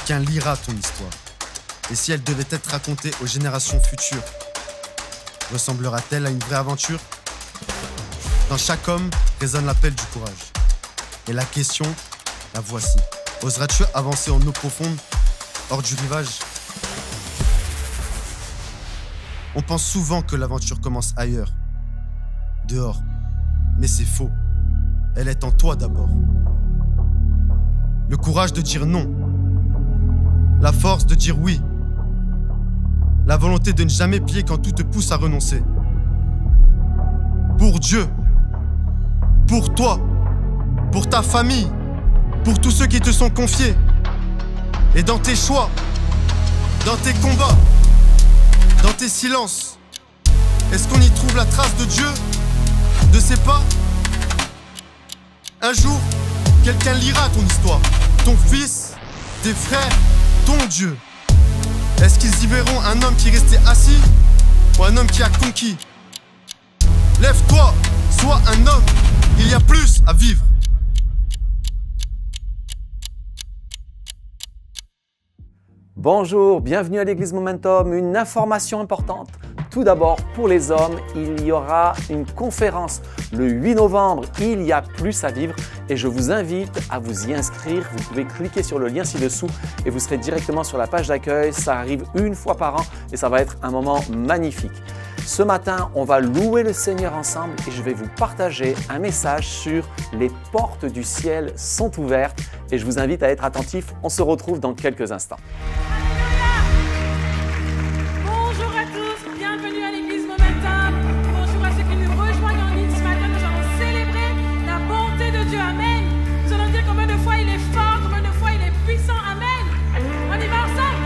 quelqu'un lira ton histoire. Et si elle devait être racontée aux générations futures, ressemblera-t-elle à une vraie aventure? Dans chaque homme résonne l'appel du courage. Et la question, la voici. Oseras-tu avancer en eau profonde, hors du rivage? On pense souvent que l'aventure commence ailleurs, dehors. Mais c'est faux. Elle est en toi d'abord. Le courage de dire non. La force de dire oui. La volonté de ne jamais plier quand tout te pousse à renoncer. Pour Dieu. Pour toi. Pour ta famille. Pour tous ceux qui te sont confiés. Et dans tes choix. Dans tes combats. Dans tes silences. Est-ce qu'on y trouve la trace de Dieu? De ses pas? Un jour, quelqu'un lira ton histoire. Ton fils, tes frères, ton Dieu. Est-ce qu'ils y verront un homme qui restait assis ou un homme qui a conquis? Lève-toi, sois un homme. Il y a plus à vivre. Bonjour, bienvenue à l'église Momentum. Une information importante. Tout d'abord, pour les hommes, il y aura une conférence le 8 novembre. Il y a plus à vivre et je vous invite à vous y inscrire. Vous pouvez cliquer sur le lien ci-dessous et vous serez directement sur la page d'accueil. Ça arrive une fois par an et ça va être un moment magnifique. Ce matin, on va louer le Seigneur ensemble et je vais vous partager un message sur les portes du ciel sont ouvertes et je vous invite à être attentif. On se retrouve dans quelques instants. Bonjour à tous, bienvenue à l'église Momentum. Bonjour à ceux qui nous rejoignent en ligne ce matin. Nous allons célébrer la bonté de Dieu. Amen. Nous allons dire combien de fois il est fort, combien de fois il est puissant. Amen. On y va ensemble.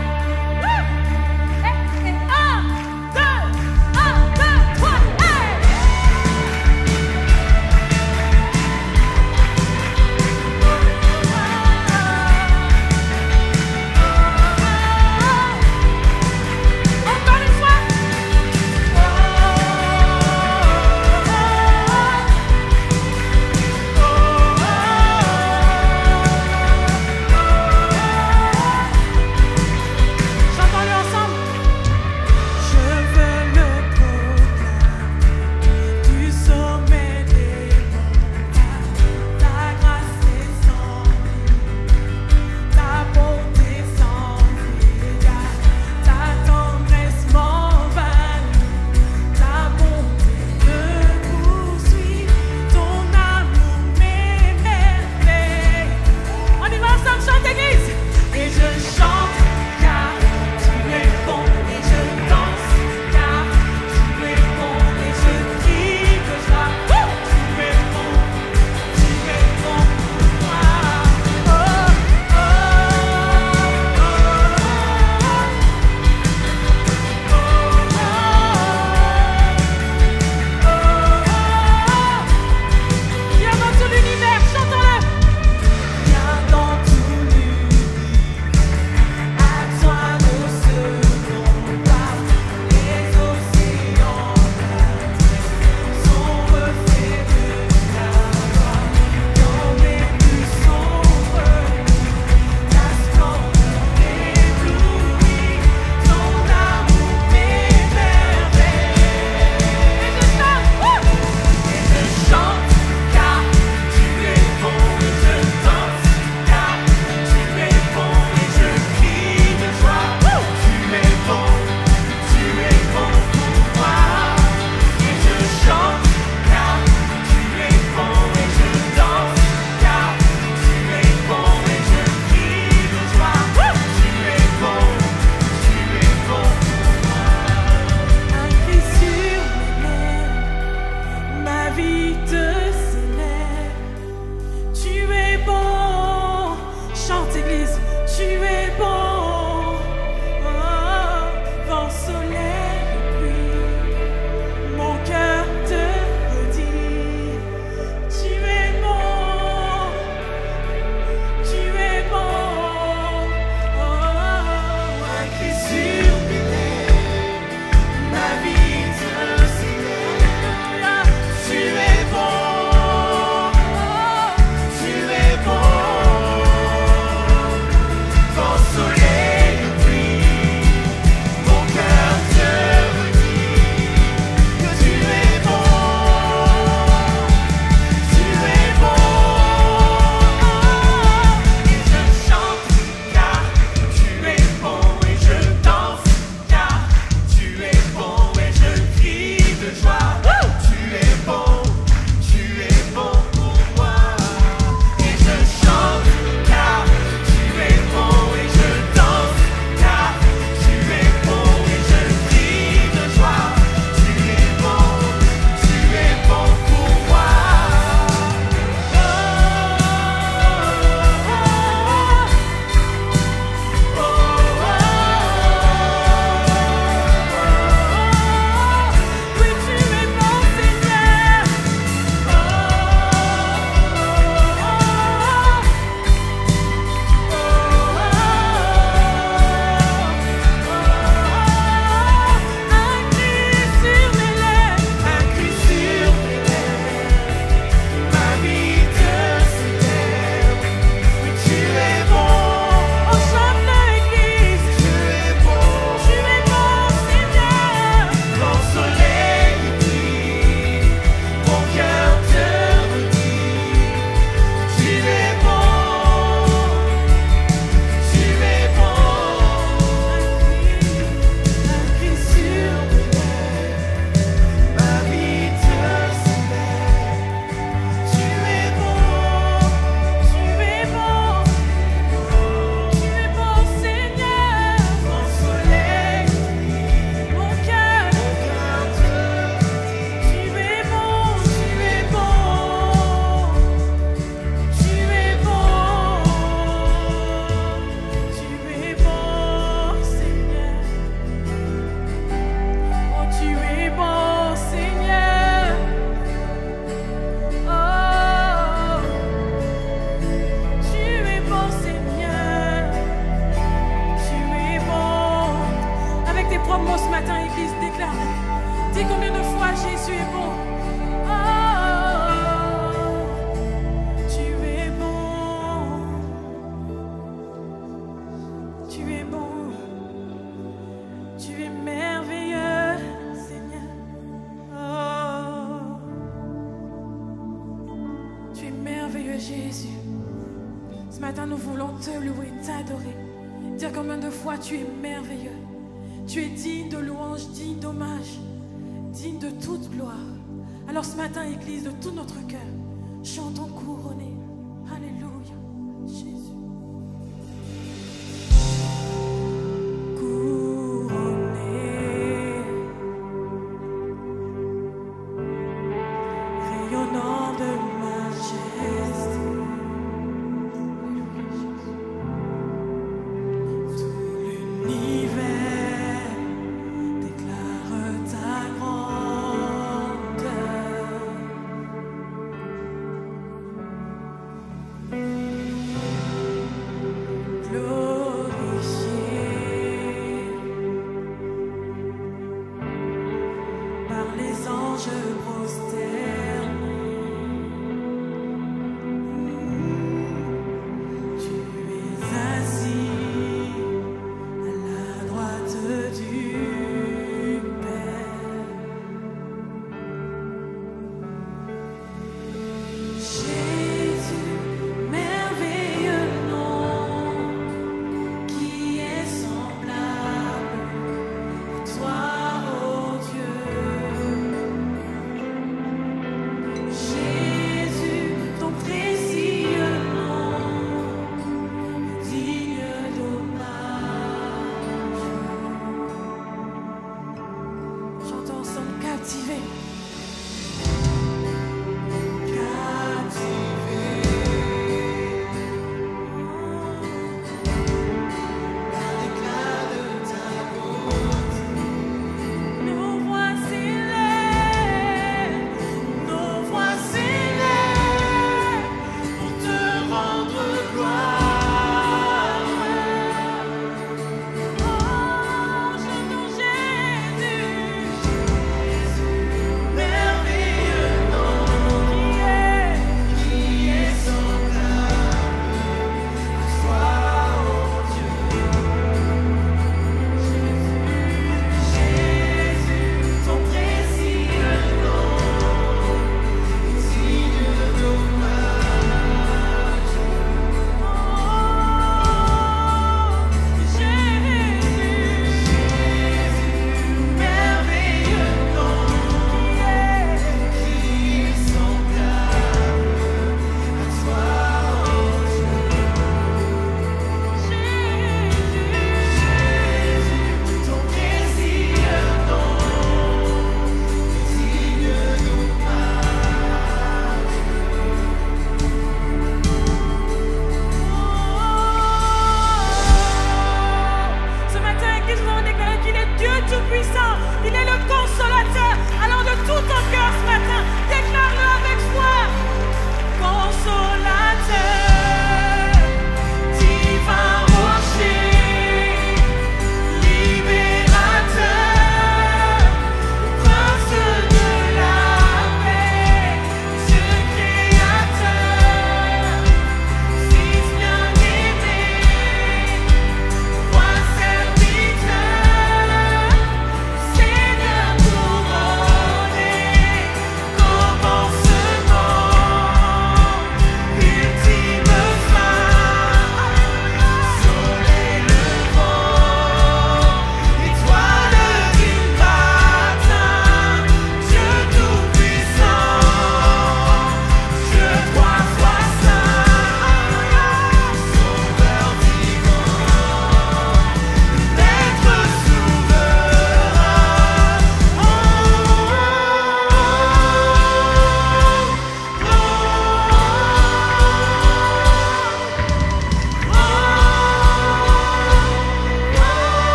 Et 1, 2, 3, dire combien de fois Jésus est bon. Oh, tu es bon. Tu es bon. Tu es merveilleux, Seigneur. Oh, tu es merveilleux, Jésus. Ce matin, nous voulons te louer, t'adorer. Dire combien de fois tu es merveilleux. Tu es digne de louange, digne d'hommage, digne de toute gloire. Alors ce matin, Église, de tout notre cœur, chantons couronné. Alléluia, Jésus. Couronné, rayonnant de majesté.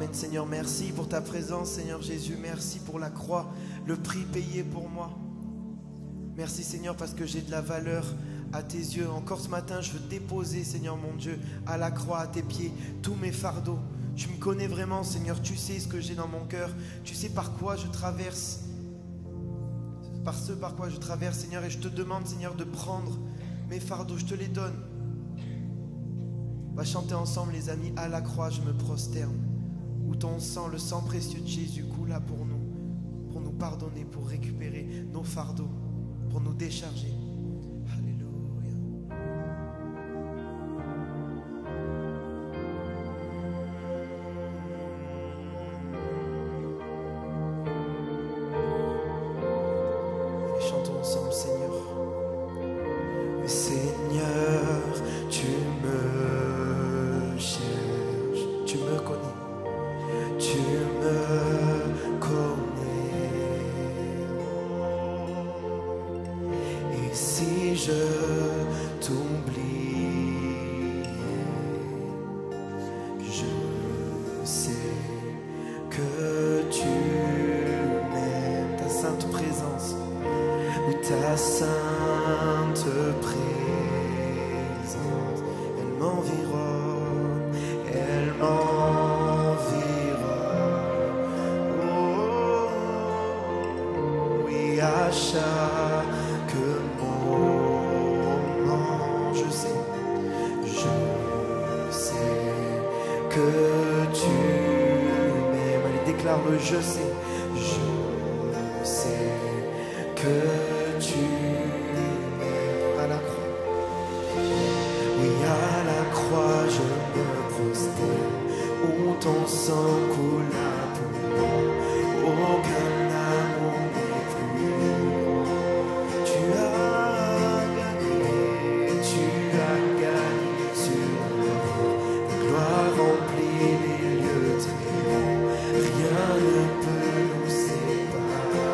Amen, Seigneur, merci pour ta présence, Seigneur Jésus. Merci pour la croix, le prix payé pour moi. Merci, Seigneur, parce que j'ai de la valeur à tes yeux. Encore ce matin, je veux déposer, Seigneur mon Dieu, à la croix, à tes pieds, tous mes fardeaux. Tu me connais vraiment, Seigneur. Tu sais ce que j'ai dans mon cœur. Tu sais par quoi je traverse. Par quoi je traverse, Seigneur. Et je te demande, Seigneur, de prendre mes fardeaux. Je te les donne. On va chanter ensemble, les amis. À la croix, je me prosterne. Où ton sang, le sang précieux de Jésus coula pour nous pardonner, pour récupérer nos fardeaux, pour nous décharger. Alléluia. Et chantons ensemble, Seigneur. Seigneur, tu me cherches, tu me connais, tu me connais. Et si je t'oublie, je sais que tu m'aimes. Ta sainte présence, ou ta sainte présence, elle m'environne, elle m'environne. Oh, oui, à chaque moment, je sais que tu m'aimes. Allez, déclare-le, je sais que tu m'aimes. À la croix, oui, à la croix, je me prosterne, où ton sang coula pour moi. Aucun amour n'est plus grand. Tu as gagné sur la mort. Ta gloire remplit les lieux très hauts. Rien ne peut nous séparer.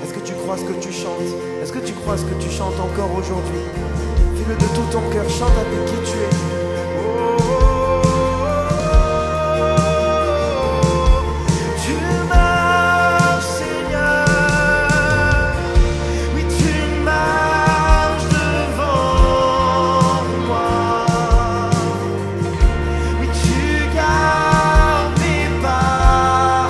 Est-ce que tu crois ce que tu chantes? Est-ce que tu crois ce que tu chantes encore aujourd'hui? Fais-le de tout ton cœur, chante avec qui tu es. Tu marches, Seigneur. Oui, tu marches devant moi. Oui, tu gardes mes pas.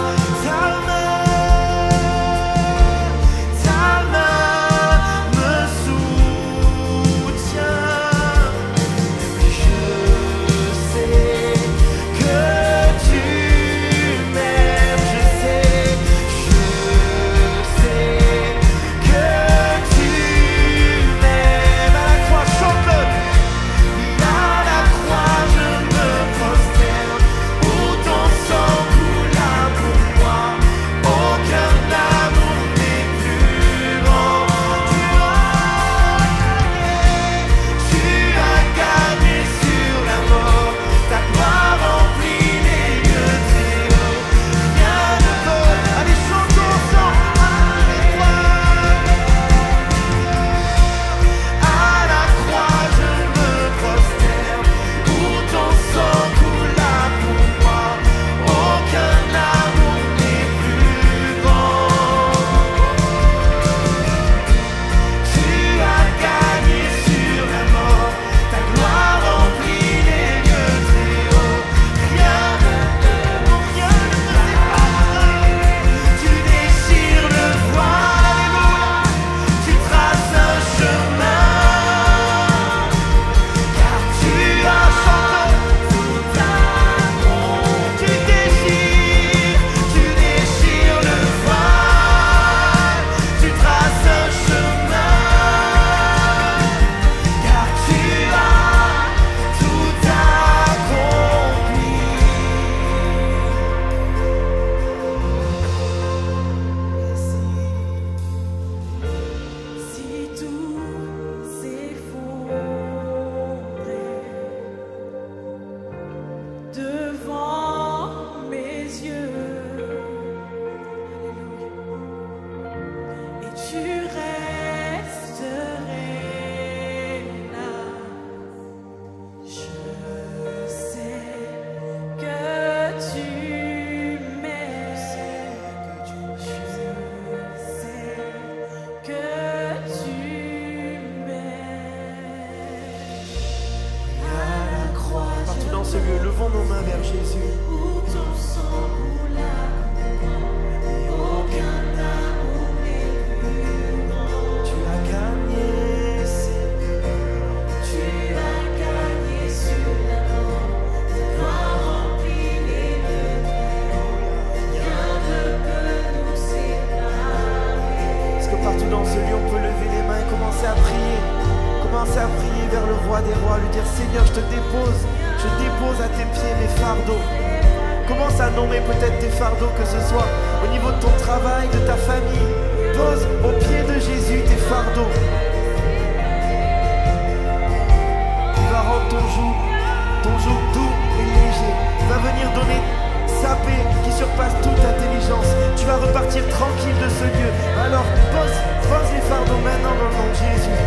Ta main me soutient. Je sais que tu m'aimes. Je sais que tu m'aimes. À la croix, chante-le. À la croix, je me prosterne, où ton sang coula pour moi. Aucun amour n'est plus grand. Tu as gagné sur la mort. Ta gloire remplit les lieux très hauts. Rien ne peut. Allez, chantons ensemble. À la croix, je me prosterne, où ton sang coula pour moi. Aucun amour n'est plus grand. Tu as gagné sur la mort. Ta gloire remplit les lieux très hauts. Rien ne peut séparer. Tu déchires le voile. Tu traces un chemin. Car tu as chanté tout accompli. Tu déchires le voile. Tu traces un chemin. Car tu as tout accompli. Si tout s'effondrait devant mes yeux, et tu resterais là, je sais que tu vers Jésus. Où ton sang coula, et aucun amour n'est plus grand. Tu as gagné, Seigneur. Tu as gagné sur la mort, ta gloire remplit les degrés. Rien ne peut nous séparer. Est-ce que partout dans ce lieu, on peut lever les mains et commencer à prier? Commencer à prier vers le roi des rois, lui dire Seigneur, je dépose à tes pieds mes fardeaux. Commence à nommer peut-être tes fardeaux, que ce soit au niveau de ton travail, de ta famille. Pose au pied de Jésus tes fardeaux. Il va rendre ton joug doux et léger. Il va venir donner sa paix qui surpasse toute intelligence. Tu vas repartir tranquille de ce lieu. Alors pose les fardeaux maintenant dans le nom de Jésus.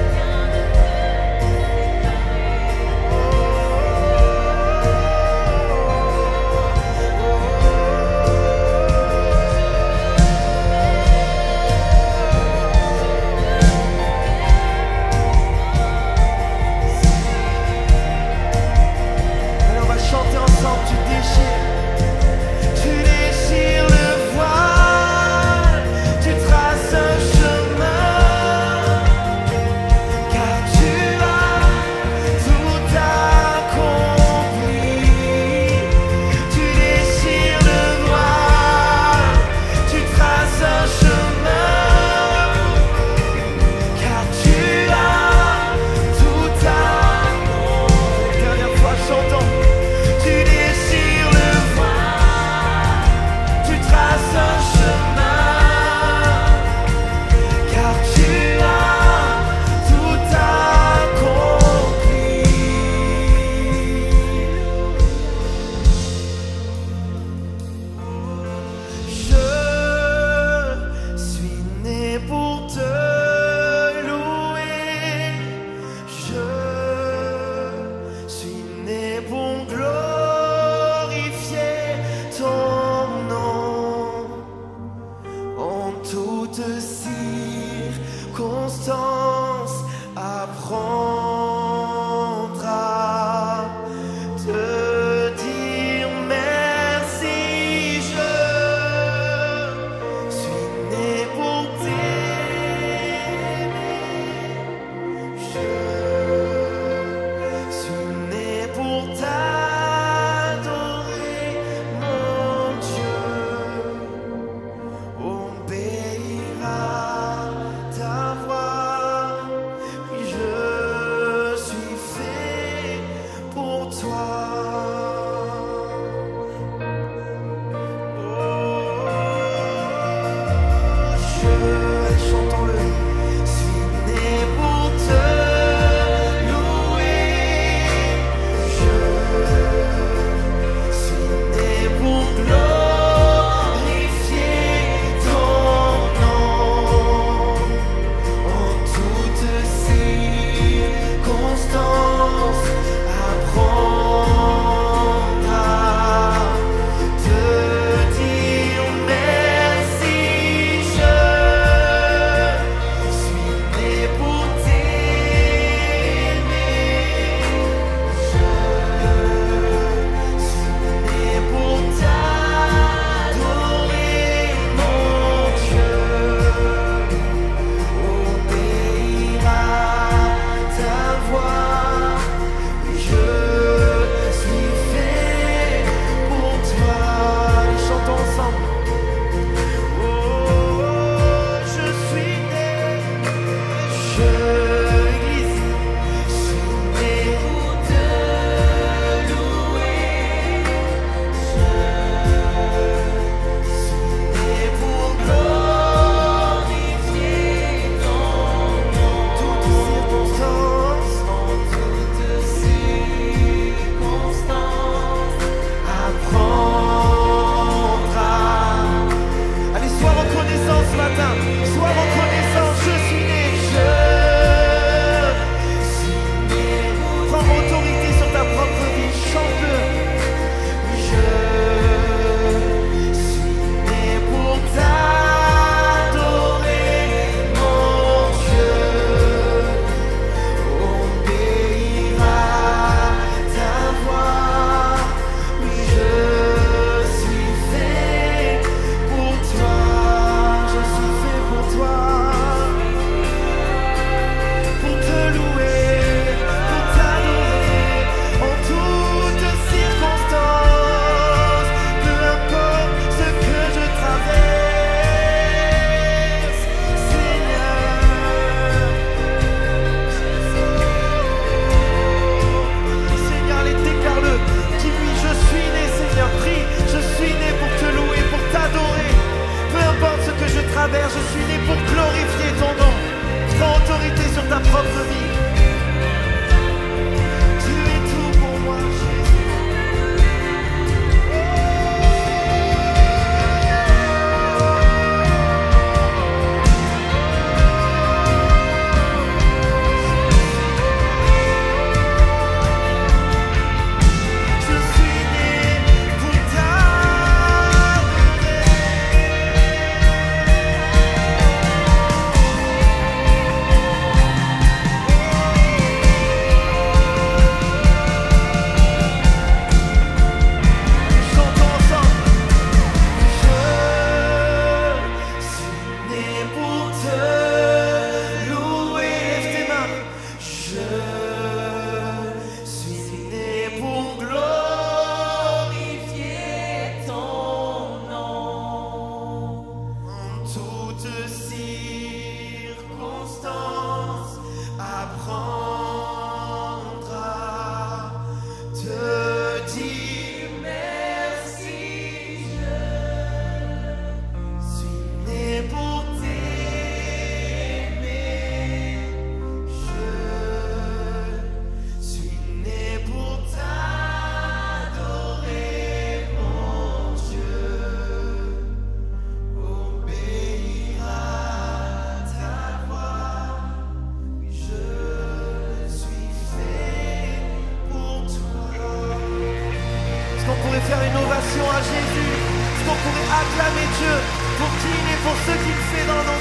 Acclamez Dieu pour qui il est, pour ce qu'il fait dans nos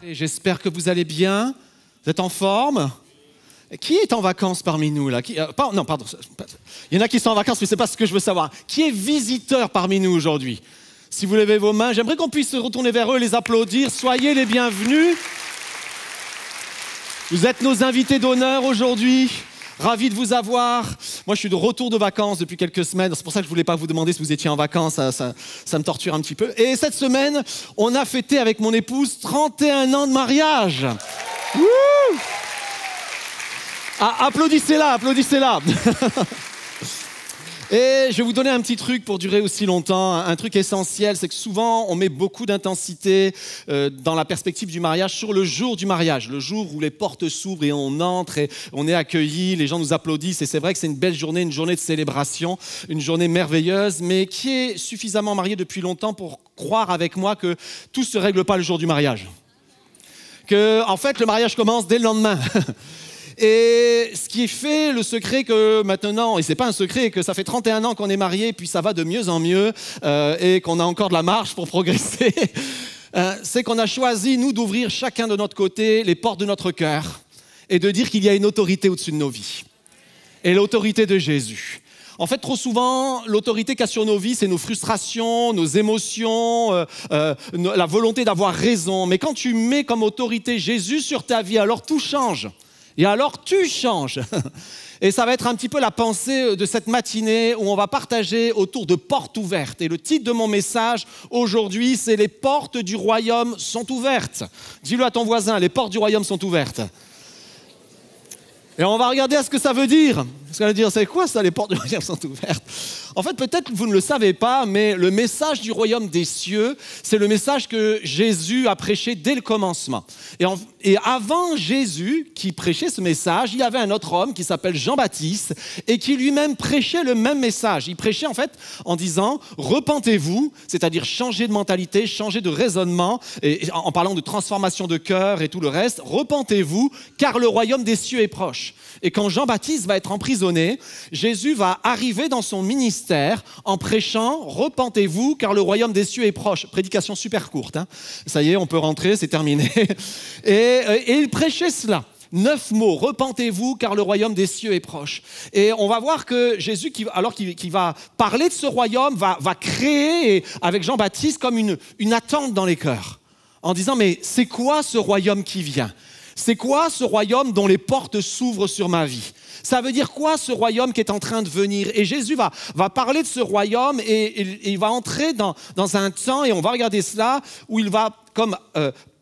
vies. Et j'espère que vous allez bien. Vous êtes en forme? Qui est en vacances parmi nous là? Non, pardon. Il y en a qui sont en vacances, mais ce n'est pas ce que je veux savoir. Qui est visiteur parmi nous aujourd'hui? Si vous levez vos mains, j'aimerais qu'on puisse se retourner vers eux et les applaudir. Soyez les bienvenus. Vous êtes nos invités d'honneur aujourd'hui. Ravi de vous avoir. Moi, je suis de retour de vacances depuis quelques semaines. C'est pour ça que je ne voulais pas vous demander si vous étiez en vacances. Ça me torture un petit peu. Et cette semaine, on a fêté avec mon épouse 31 ans de mariage. Wouh! Ah, applaudissez-la, applaudissez-la. Et je vais vous donner un petit truc pour durer aussi longtemps. Un truc essentiel, c'est que souvent, on met beaucoup d'intensité dans la perspective du mariage sur le jour du mariage. Le jour où les portes s'ouvrent et on entre et on est accueillis, les gens nous applaudissent. Et c'est vrai que c'est une belle journée, une journée de célébration, une journée merveilleuse. Mais qui est suffisamment marié depuis longtemps pour croire avec moi que tout ne se règle pas le jour du mariage? Que, en fait, le mariage commence dès le lendemain. Et ce qui fait le secret que maintenant, et c'est pas un secret, que ça fait 31 ans qu'on est mariés, puis ça va de mieux en mieux, et qu'on a encore de la marge pour progresser, c'est qu'on a choisi, nous, d'ouvrir chacun de notre côté les portes de notre cœur et de dire qu'il y a une autorité au-dessus de nos vies. Et l'autorité de Jésus. En fait, trop souvent, l'autorité qu'a sur nos vies, c'est nos frustrations, nos émotions, la volonté d'avoir raison. Mais quand tu mets comme autorité Jésus sur ta vie, alors tout change. Et alors, tu changes. Et ça va être un petit peu la pensée de cette matinée où on va partager autour de portes ouvertes. Et le titre de mon message aujourd'hui, c'est « Les portes du royaume sont ouvertes ». Dis-le à ton voisin, les portes du royaume sont ouvertes. Et on va regarder à ce que ça veut dire. Parce qu'on va dire, c'est quoi ça, les portes du royaume sont ouvertes? En fait, peut-être que vous ne le savez pas, mais le message du royaume des cieux, c'est le message que Jésus a prêché dès le commencement. Et avant Jésus, qui prêchait ce message, il y avait un autre homme qui s'appelle Jean-Baptiste et qui lui-même prêchait le même message. Il prêchait en fait en disant « Repentez-vous », c'est-à-dire changer de mentalité, changer de raisonnement, et en parlant de transformation de cœur et tout le reste. « Repentez-vous, car le royaume des cieux est proche ». Et quand Jean-Baptiste va être emprisonné, Jésus va arriver dans son ministère en prêchant « Repentez-vous, car le royaume des cieux est proche ». Prédication super courte, hein. Ça y est, on peut rentrer, c'est terminé. Et il prêchait cela. 9 mots, repentez-vous car le royaume des cieux est proche. Et on va voir que Jésus, alors qu'il va parler de ce royaume, va créer avec Jean-Baptiste comme une attente dans les cœurs. En disant, mais c'est quoi ce royaume qui vient? C'est quoi ce royaume dont les portes s'ouvrent sur ma vie? Ça veut dire quoi ce royaume qui est en train de venir? Et Jésus va parler de ce royaume et il va entrer dans un temps, et on va regarder cela, où il va comme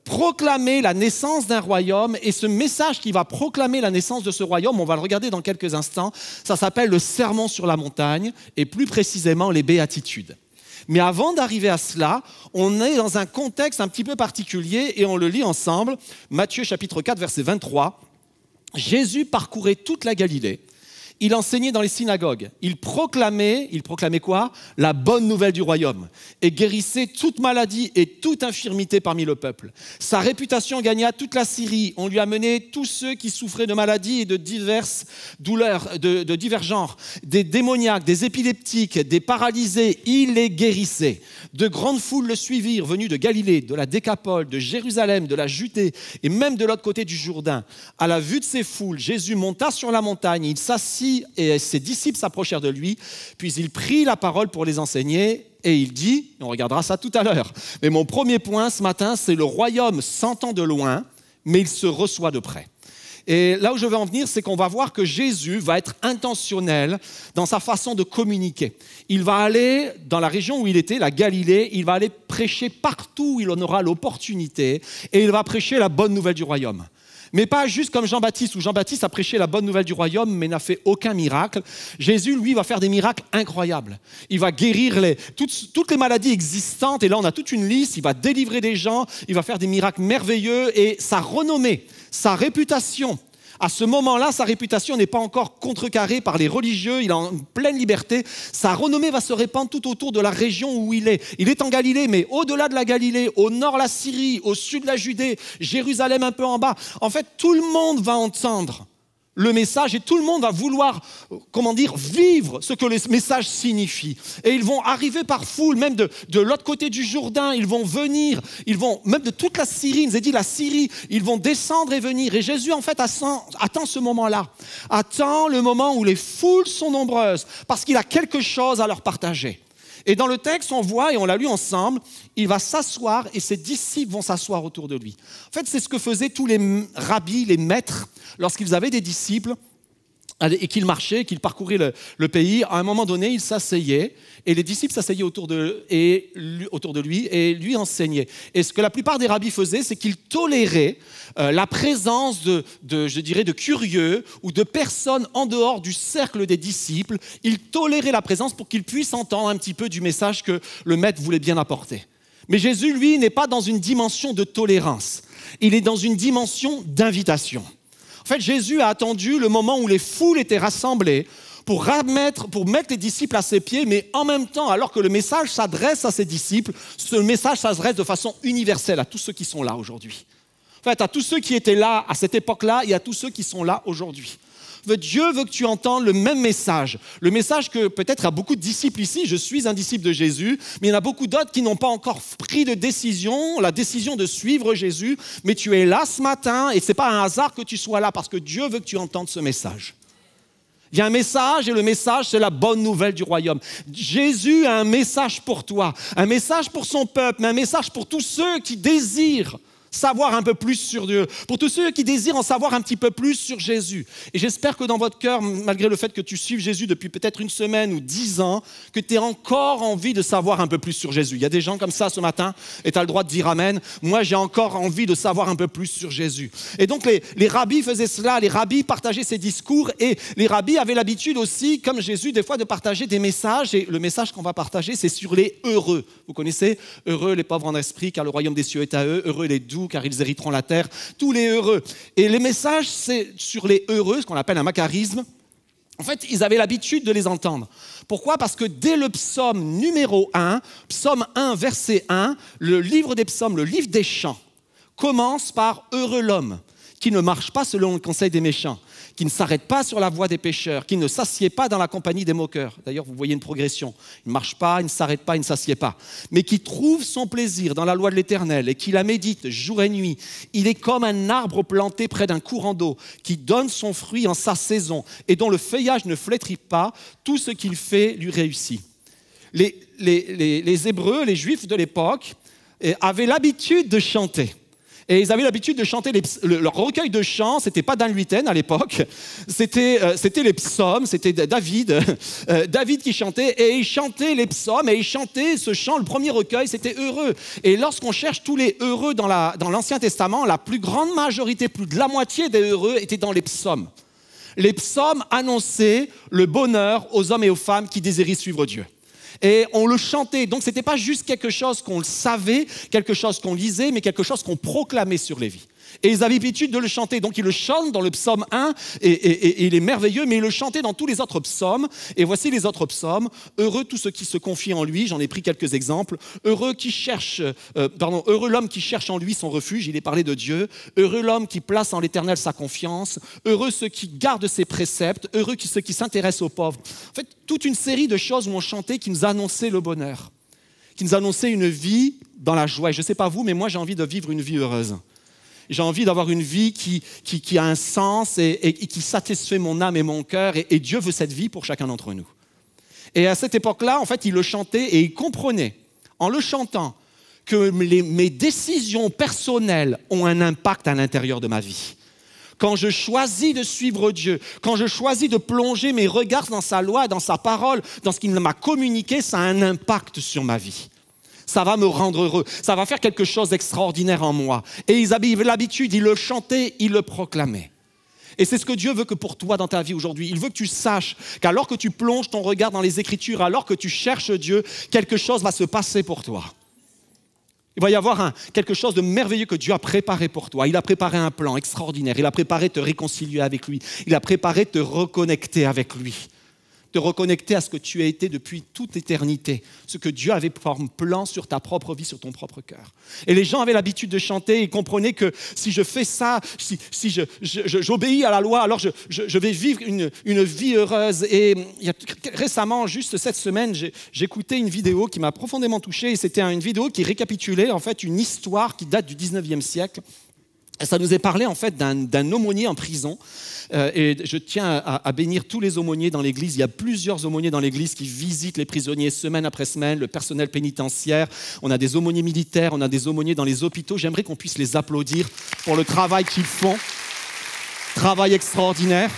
proclamer la naissance d'un royaume. Et ce message qui va proclamer la naissance de ce royaume, on va le regarder dans quelques instants, ça s'appelle le sermon sur la montagne et plus précisément les béatitudes. Mais avant d'arriver à cela, on est dans un contexte un petit peu particulier et on le lit ensemble. Matthieu chapitre 4, verset 23. Jésus parcourait toute la Galilée. Il enseignait dans les synagogues. Il proclamait quoi? La bonne nouvelle du royaume. Et guérissait toute maladie et toute infirmité parmi le peuple. Sa réputation gagna toute la Syrie. On lui a mené tous ceux qui souffraient de maladies et de diverses douleurs, de divers genres. Des démoniaques, des épileptiques, des paralysés. Il les guérissait. De grandes foules le suivirent, venues de Galilée, de la Décapole, de Jérusalem, de la Judée et même de l'autre côté du Jourdain. À la vue de ces foules, Jésus monta sur la montagne. Il s'assit et ses disciples s'approchèrent de lui, puis il prit la parole pour les enseigner et il dit, on regardera ça tout à l'heure, mais mon premier point ce matin, c'est le royaume s'entend de loin, mais il se reçoit de près. Et là où je veux en venir, c'est qu'on va voir que Jésus va être intentionnel dans sa façon de communiquer. Il va aller dans la région où il était, la Galilée, il va aller prêcher partout où il en aura l'opportunité et il va prêcher la bonne nouvelle du royaume. Mais pas juste comme Jean-Baptiste, où Jean-Baptiste a prêché la bonne nouvelle du royaume, mais n'a fait aucun miracle. Jésus, lui, va faire des miracles incroyables. Il va guérir toutes les maladies existantes, et là, on a toute une liste. Il va délivrer des gens, il va faire des miracles merveilleux, et sa renommée, sa réputation, à ce moment-là, sa réputation n'est pas encore contrecarrée par les religieux, il est en pleine liberté. Sa renommée va se répandre tout autour de la région où il est. Il est en Galilée, mais au-delà de la Galilée, au nord la Syrie, au sud la Judée, Jérusalem un peu en bas. En fait, tout le monde va entendre le message et tout le monde va vouloir, vivre ce que le message signifie. Et ils vont arriver par foule, même de l'autre côté du Jourdain, ils vont venir, même de toute la Syrie, il nous a dit la Syrie, ils vont descendre et venir. Et Jésus, en fait, attend ce moment-là, attend le moment où les foules sont nombreuses, parce qu'il a quelque chose à leur partager. Et dans le texte, on voit, et on l'a lu ensemble, il va s'asseoir et ses disciples vont s'asseoir autour de lui. En fait, c'est ce que faisaient tous les rabbis, les maîtres, lorsqu'ils avaient des disciples et qu'ils marchaient, qu'ils parcouraient le pays. À un moment donné, ils s'asseyaient et les disciples s'asseyaient autour de lui et lui enseignaient. Et ce que la plupart des rabbis faisaient, c'est qu'ils toléraient la présence de curieux ou de personnes en dehors du cercle des disciples. Ils toléraient la présence pour qu'ils puissent entendre un petit peu du message que le maître voulait bien apporter. Mais Jésus, lui, n'est pas dans une dimension de tolérance. Il est dans une dimension d'invitation. En fait, Jésus a attendu le moment où les foules étaient rassemblées pour mettre les disciples à ses pieds, mais en même temps, alors que le message s'adresse à ses disciples, ce message s'adresse de façon universelle à tous ceux qui sont là aujourd'hui. En fait, à tous ceux qui étaient là à cette époque-là et à tous ceux qui sont là aujourd'hui. Dieu veut que tu entendes le même message. Le message que peut-être à beaucoup de disciples ici, je suis un disciple de Jésus, mais il y en a beaucoup d'autres qui n'ont pas encore pris de décision, la décision de suivre Jésus, mais tu es là ce matin et ce n'est pas un hasard que tu sois là parce que Dieu veut que tu entendes ce message. Il y a un message et le message, c'est la bonne nouvelle du royaume. Jésus a un message pour toi, un message pour son peuple, mais un message pour tous ceux qui désirent savoir un peu plus sur Dieu, pour tous ceux qui désirent en savoir un petit peu plus sur Jésus. Et j'espère que dans votre cœur, malgré le fait que tu suives Jésus depuis peut-être une semaine ou 10 ans, que tu as encore envie de savoir un peu plus sur Jésus. Il y a des gens comme ça ce matin, et tu as le droit de dire Amen. Moi, j'ai encore envie de savoir un peu plus sur Jésus. Et donc, les rabbis faisaient cela, les rabbis partageaient ces discours, et les rabbis avaient l'habitude aussi, comme Jésus, des fois de partager des messages, et le message qu'on va partager, c'est sur les heureux. Vous connaissez ? Heureux les pauvres en esprit, car le royaume des cieux est à eux. Heureux les doux, car ils hériteront la terre, tous les heureux. Et les messages, c'est sur les heureux, ce qu'on appelle un macarisme. En fait, ils avaient l'habitude de les entendre. Pourquoi ? Parce que dès le psaume numéro 1, psaume 1, verset 1, le livre des psaumes, le livre des chants, commence par « Heureux l'homme qui ne marche pas selon le conseil des méchants, qui ne s'arrête pas sur la voie des pécheurs, qui ne s'assied pas dans la compagnie des moqueurs. » D'ailleurs, vous voyez une progression. Il ne marche pas, il ne s'arrête pas, il ne s'assied pas. Mais qui trouve son plaisir dans la loi de l'Éternel et qui la médite jour et nuit. Il est comme un arbre planté près d'un courant d'eau, qui donne son fruit en sa saison et dont le feuillage ne flétrit pas. Tout ce qu'il fait lui réussit. Les Hébreux, les Juifs de l'époque, avaient l'habitude de chanter. Et ils avaient l'habitude de chanter leur recueil de chants, ce n'était pas Dan Luyten à l'époque, c'était les psaumes, c'était David qui chantait, et il chantait les psaumes, et il chantait ce chant, le premier recueil, c'était heureux. Et lorsqu'on cherche tous les heureux dans l'Ancien Testament, la plus grande majorité, plus de la moitié des heureux étaient dans les psaumes. Les psaumes annonçaient le bonheur aux hommes et aux femmes qui désiraient suivre Dieu. Et on le chantait, donc ce n'était pas juste quelque chose qu'on le savait, quelque chose qu'on lisait, mais quelque chose qu'on proclamait sur les vies. Et ils avaient l'habitude de le chanter, donc ils le chantent dans le psaume 1, et il est merveilleux, mais ils le chantaient dans tous les autres psaumes. Et voici les autres psaumes. Heureux tous ceux qui se confient en lui, j'en ai pris quelques exemples. Heureux l'homme qui cherche en lui son refuge, il est parlé de Dieu. Heureux l'homme qui place en l'Éternel sa confiance. Heureux ceux qui gardent ses préceptes. Heureux ceux qui s'intéressent aux pauvres. En fait, toute une série de choses où on chantait qui nous annonçaient le bonheur, qui nous annonçaient une vie dans la joie. Et je ne sais pas vous, mais moi j'ai envie de vivre une vie heureuse. J'ai envie d'avoir une vie qui a un sens et qui satisfait mon âme et mon cœur. Et Dieu veut cette vie pour chacun d'entre nous. Et à cette époque-là, en fait, il le chantait et il comprenait, en le chantant, que mes décisions personnelles ont un impact à l'intérieur de ma vie. Quand je choisis de suivre Dieu, quand je choisis de plonger mes regards dans sa loi, dans sa parole, dans ce qu'il m'a communiqué, ça a un impact sur ma vie. Ça va me rendre heureux, ça va faire quelque chose d'extraordinaire en moi. Et ils avaient l'habitude, ils le chantaient, ils le proclamaient. Et c'est ce que Dieu veut que pour toi dans ta vie aujourd'hui. Il veut que tu saches qu'alors que tu plonges ton regard dans les Écritures, alors que tu cherches Dieu, quelque chose va se passer pour toi. Il va y avoir quelque chose de merveilleux que Dieu a préparé pour toi. Il a préparé un plan extraordinaire. Il a préparé te réconcilier avec lui. Il a préparé te reconnecter avec lui. te reconnecter à ce que tu as été depuis toute éternité, ce que Dieu avait comme plan sur ta propre vie, sur ton propre cœur. Et les gens avaient l'habitude de chanter, ils comprenaient que si je fais ça, si j'obéis à la loi, alors je vais vivre une vie heureuse. Et récemment, juste cette semaine, j'écoutais une vidéo qui m'a profondément touché, et c'était une vidéo qui récapitulait en fait une histoire qui date du 19e siècle. Et ça nous est parlé en fait d'un aumônier en prison. Et je tiens à bénir tous les aumôniers dans l'église. Il y a plusieurs aumôniers dans l'église qui visitent les prisonniers semaine après semaine, le personnel pénitentiaire. On a des aumôniers militaires, on a des aumôniers dans les hôpitaux. J'aimerais qu'on puisse les applaudir pour le travail qu'ils font. Travail extraordinaire.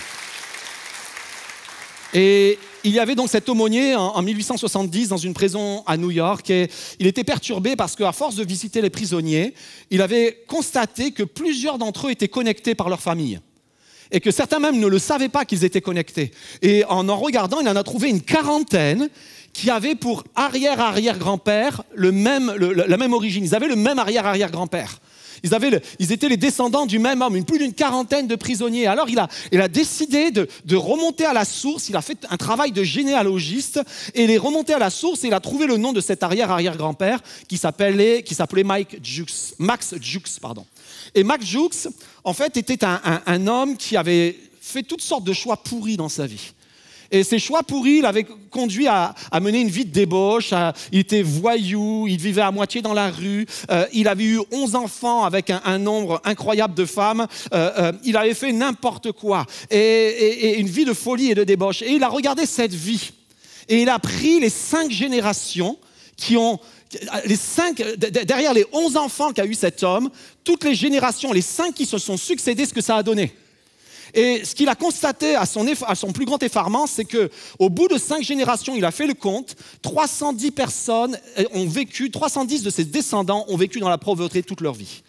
Et il y avait donc cet aumônier en 1870 dans une prison à New York, et il était perturbé parce qu'à force de visiter les prisonniers, il avait constaté que plusieurs d'entre eux étaient connectés par leur famille et que certains même ne le savaient pas qu'ils étaient connectés. Et en regardant, il en a trouvé une quarantaine qui avaient pour arrière-arrière-grand-père la même origine. Ils avaient le même arrière-arrière-grand-père. Ils étaient les descendants du même homme, plus d'une quarantaine de prisonniers. Alors il a décidé de remonter à la source. Il a fait un travail de généalogiste et il est remonté à la source et il a trouvé le nom de cet arrière-arrière-grand-père qui s'appelait Max Jukes. Et Max Jukes, en fait, était un homme qui avait fait toutes sortes de choix pourris dans sa vie. Et ces choix pourris l'avaient conduit à mener une vie de débauche. Il était voyou, il vivait à moitié dans la rue. Il avait eu 11 enfants avec un nombre incroyable de femmes. Il avait fait n'importe quoi. Et une vie de folie et de débauche. Et il a regardé cette vie. Et il a pris les 5 générations qui ont... derrière les 11 enfants qu'a eu cet homme, toutes les générations, les 5 qui se sont succédés, ce que ça a donné. Et ce qu'il a constaté à son plus grand effarement, c'est qu'au bout de 5 générations, il a fait le compte, 310 personnes ont vécu, 310 de ses descendants ont vécu dans la pauvreté toute leur vie.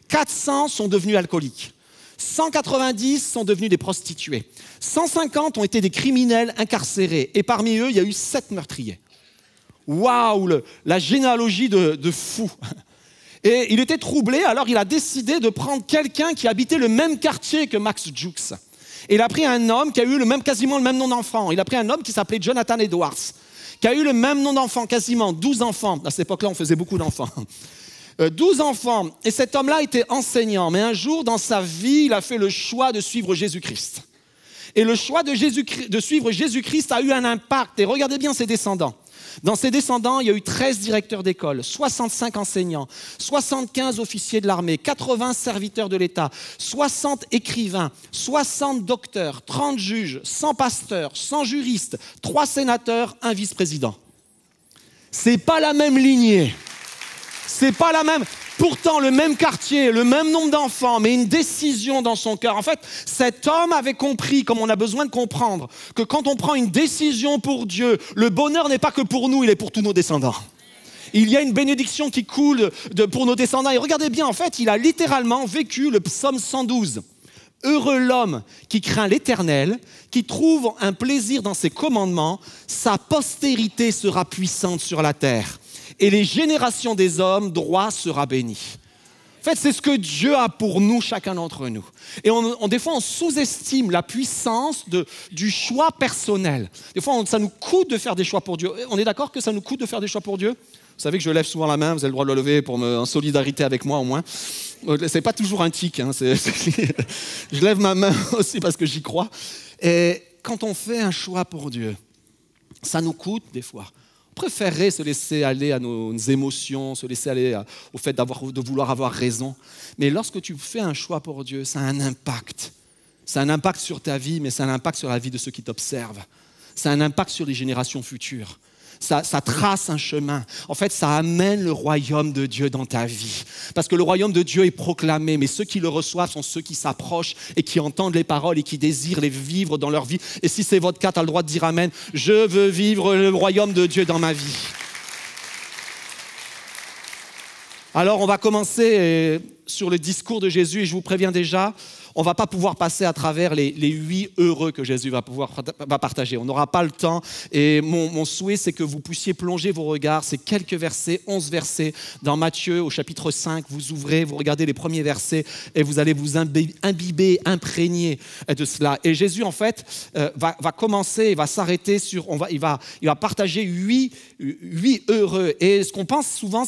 400 sont devenus alcooliques. 190 sont devenus des prostituées. 150 ont été des criminels incarcérés. Et parmi eux, il y a eu 7 meurtriers. Waouh, la généalogie de fous. Et il était troublé, alors il a décidé de prendre quelqu'un qui habitait le même quartier que Max Jukes. Et il a pris un homme qui a eu quasiment le même nom d'enfant. Il a pris un homme qui s'appelait Jonathan Edwards, qui a eu le même nom d'enfant, quasiment 12 enfants. À cette époque-là, on faisait beaucoup d'enfants. 12 enfants. Et cet homme-là était enseignant. Mais un jour, dans sa vie, il a fait le choix de suivre Jésus-Christ. Et le choix de suivre Jésus-Christ a eu un impact. Et regardez bien ses descendants. Dans ses descendants, il y a eu 13 directeurs d'école, 65 enseignants, 75 officiers de l'armée, 80 serviteurs de l'État, 60 écrivains, 60 docteurs, 30 juges, 100 pasteurs, 100 juristes, 3 sénateurs, 1 vice-président. C'est pas la même lignée. C'est pas la même... Pourtant, le même quartier, le même nombre d'enfants, mais une décision dans son cœur. En fait, cet homme avait compris, comme on a besoin de comprendre, que quand on prend une décision pour Dieu, le bonheur n'est pas que pour nous, il est pour tous nos descendants. Il y a une bénédiction qui coule pour nos descendants. Et regardez bien, en fait, il a littéralement vécu le psaume 112. Heureux l'homme qui craint l'Éternel, qui trouve un plaisir dans ses commandements, sa postérité sera puissante sur la terre. Et les générations des hommes droits sera bénie. En fait, c'est ce que Dieu a pour nous, chacun d'entre nous. Et des fois, on sous-estime la puissance du choix personnel. Des fois, ça nous coûte de faire des choix pour Dieu. On est d'accord que ça nous coûte de faire des choix pour Dieu? Vous savez que je lève souvent la main, vous avez le droit de le lever en solidarité avec moi au moins. C'est pas toujours un tic, hein, je lève ma main aussi parce que j'y crois. Et quand on fait un choix pour Dieu, ça nous coûte des fois. On préférerait se laisser aller à nos émotions, se laisser aller au fait de vouloir avoir raison. Mais lorsque tu fais un choix pour Dieu, ça a un impact. Ça a un impact sur ta vie, mais ça a un impact sur la vie de ceux qui t'observent. Ça a un impact sur les générations futures. Ça trace un chemin. En fait, ça amène le royaume de Dieu dans ta vie. Parce que le royaume de Dieu est proclamé, mais ceux qui le reçoivent sont ceux qui s'approchent et qui entendent les paroles et qui désirent les vivre dans leur vie. Et si c'est votre cas, tu as le droit de dire Amen. Je veux vivre le royaume de Dieu dans ma vie. Alors, on va commencer sur le discours de Jésus et je vous préviens déjà, on ne va pas pouvoir passer à travers les 8 heureux que Jésus va partager. On n'aura pas le temps et mon souhait, c'est que vous puissiez plonger vos regards. C'est quelques versets, 11 versets dans Matthieu au chapitre 5. Vous ouvrez, vous regardez les premiers versets et vous allez vous imbiber, imprégner de cela. Et Jésus, en fait, va commencer, il va s'arrêter sur, il va partager 8 heureux. Et ce qu'on pense souvent,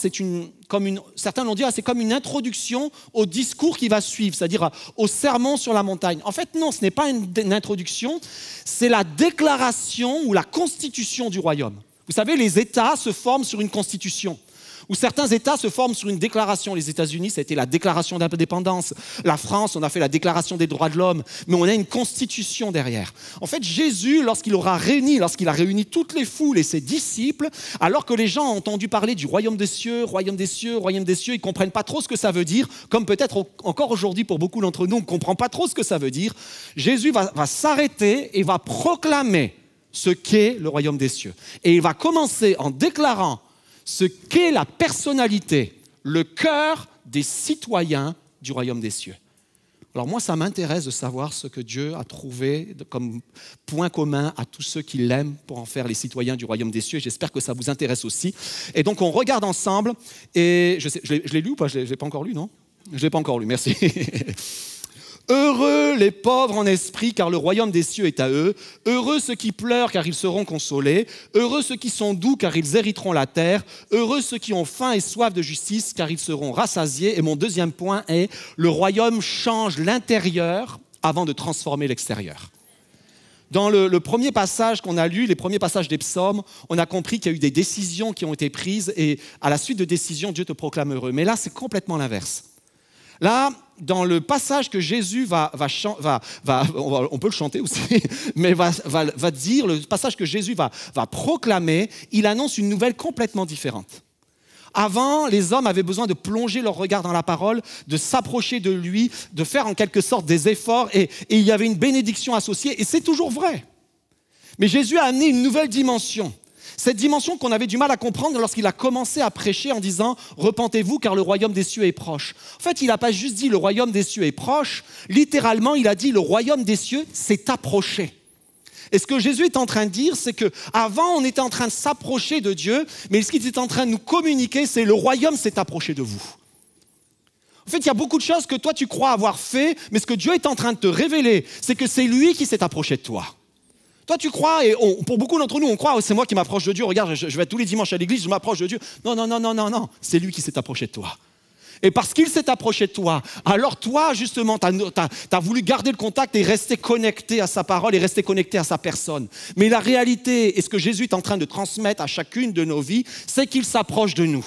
certains l'ont dit, c'est comme une introduction au discours qui va suivre, c'est-à-dire au sermon sur la montagne. En fait, non, ce n'est pas une introduction, c'est la déclaration ou la constitution du royaume. Vous savez, les États se forment sur une constitution. Où certains États se forment sur une déclaration. Les États-Unis, ça a été la déclaration d'indépendance. La France, on a fait la déclaration des droits de l'homme. Mais on a une constitution derrière. En fait, Jésus, lorsqu'il a réuni toutes les foules et ses disciples, alors que les gens ont entendu parler du royaume des cieux, royaume des cieux, royaume des cieux, ils ne comprennent pas trop ce que ça veut dire, comme peut-être encore aujourd'hui pour beaucoup d'entre nous, on ne comprend pas trop ce que ça veut dire. Jésus va s'arrêter et va proclamer ce qu'est le royaume des cieux. Et il va commencer en déclarant ce qu'est la personnalité, le cœur des citoyens du royaume des cieux. Alors moi, ça m'intéresse de savoir ce que Dieu a trouvé comme point commun à tous ceux qui l'aiment pour en faire les citoyens du royaume des cieux. J'espère que ça vous intéresse aussi. Et donc, on regarde ensemble. Et je l'ai lu ou pas? Je ne l'ai pas encore lu, non? Je ne l'ai pas encore lu, merci. Heureux les pauvres en esprit, car le royaume des cieux est à eux. Heureux ceux qui pleurent, car ils seront consolés. Heureux ceux qui sont doux, car ils hériteront la terre. Heureux ceux qui ont faim et soif de justice, car ils seront rassasiés. Et mon deuxième point est, le royaume change l'intérieur avant de transformer l'extérieur. Dans le premier passage qu'on a lu, les premiers passages des psaumes, on a compris qu'il y a eu des décisions qui ont été prises et à la suite de décisions, Dieu te proclame heureux. Mais là, c'est complètement l'inverse. Là, dans le passage que Jésus on peut le chanter aussi, mais va dire, le passage que Jésus va proclamer, il annonce une nouvelle complètement différente. Avant, les hommes avaient besoin de plonger leur regard dans la parole, de s'approcher de lui, de faire en quelque sorte des efforts, et il y avait une bénédiction associée, et c'est toujours vrai. Mais Jésus a amené une nouvelle dimension. Cette dimension qu'on avait du mal à comprendre lorsqu'il a commencé à prêcher en disant « Repentez-vous car le royaume des cieux est proche ». En fait, il n'a pas juste dit « Le royaume des cieux est proche », littéralement, il a dit « Le royaume des cieux s'est approché ». Et ce que Jésus est en train de dire, c'est qu'avant, on était en train de s'approcher de Dieu, mais ce qu'il est en train de nous communiquer, c'est « Le royaume s'est approché de vous ». En fait, il y a beaucoup de choses que toi, tu crois avoir fait, mais ce que Dieu est en train de te révéler, c'est que c'est lui qui s'est approché de toi. Toi, tu crois, et pour beaucoup d'entre nous, on croit, c'est moi qui m'approche de Dieu, regarde, je vais tous les dimanches à l'église, je m'approche de Dieu. Non, c'est lui qui s'est approché de toi. Et parce qu'il s'est approché de toi, alors toi, justement, tu as voulu garder le contact et rester connecté à sa parole et rester connecté à sa personne. Mais la réalité, et ce que Jésus est en train de transmettre à chacune de nos vies, c'est qu'il s'approche de nous.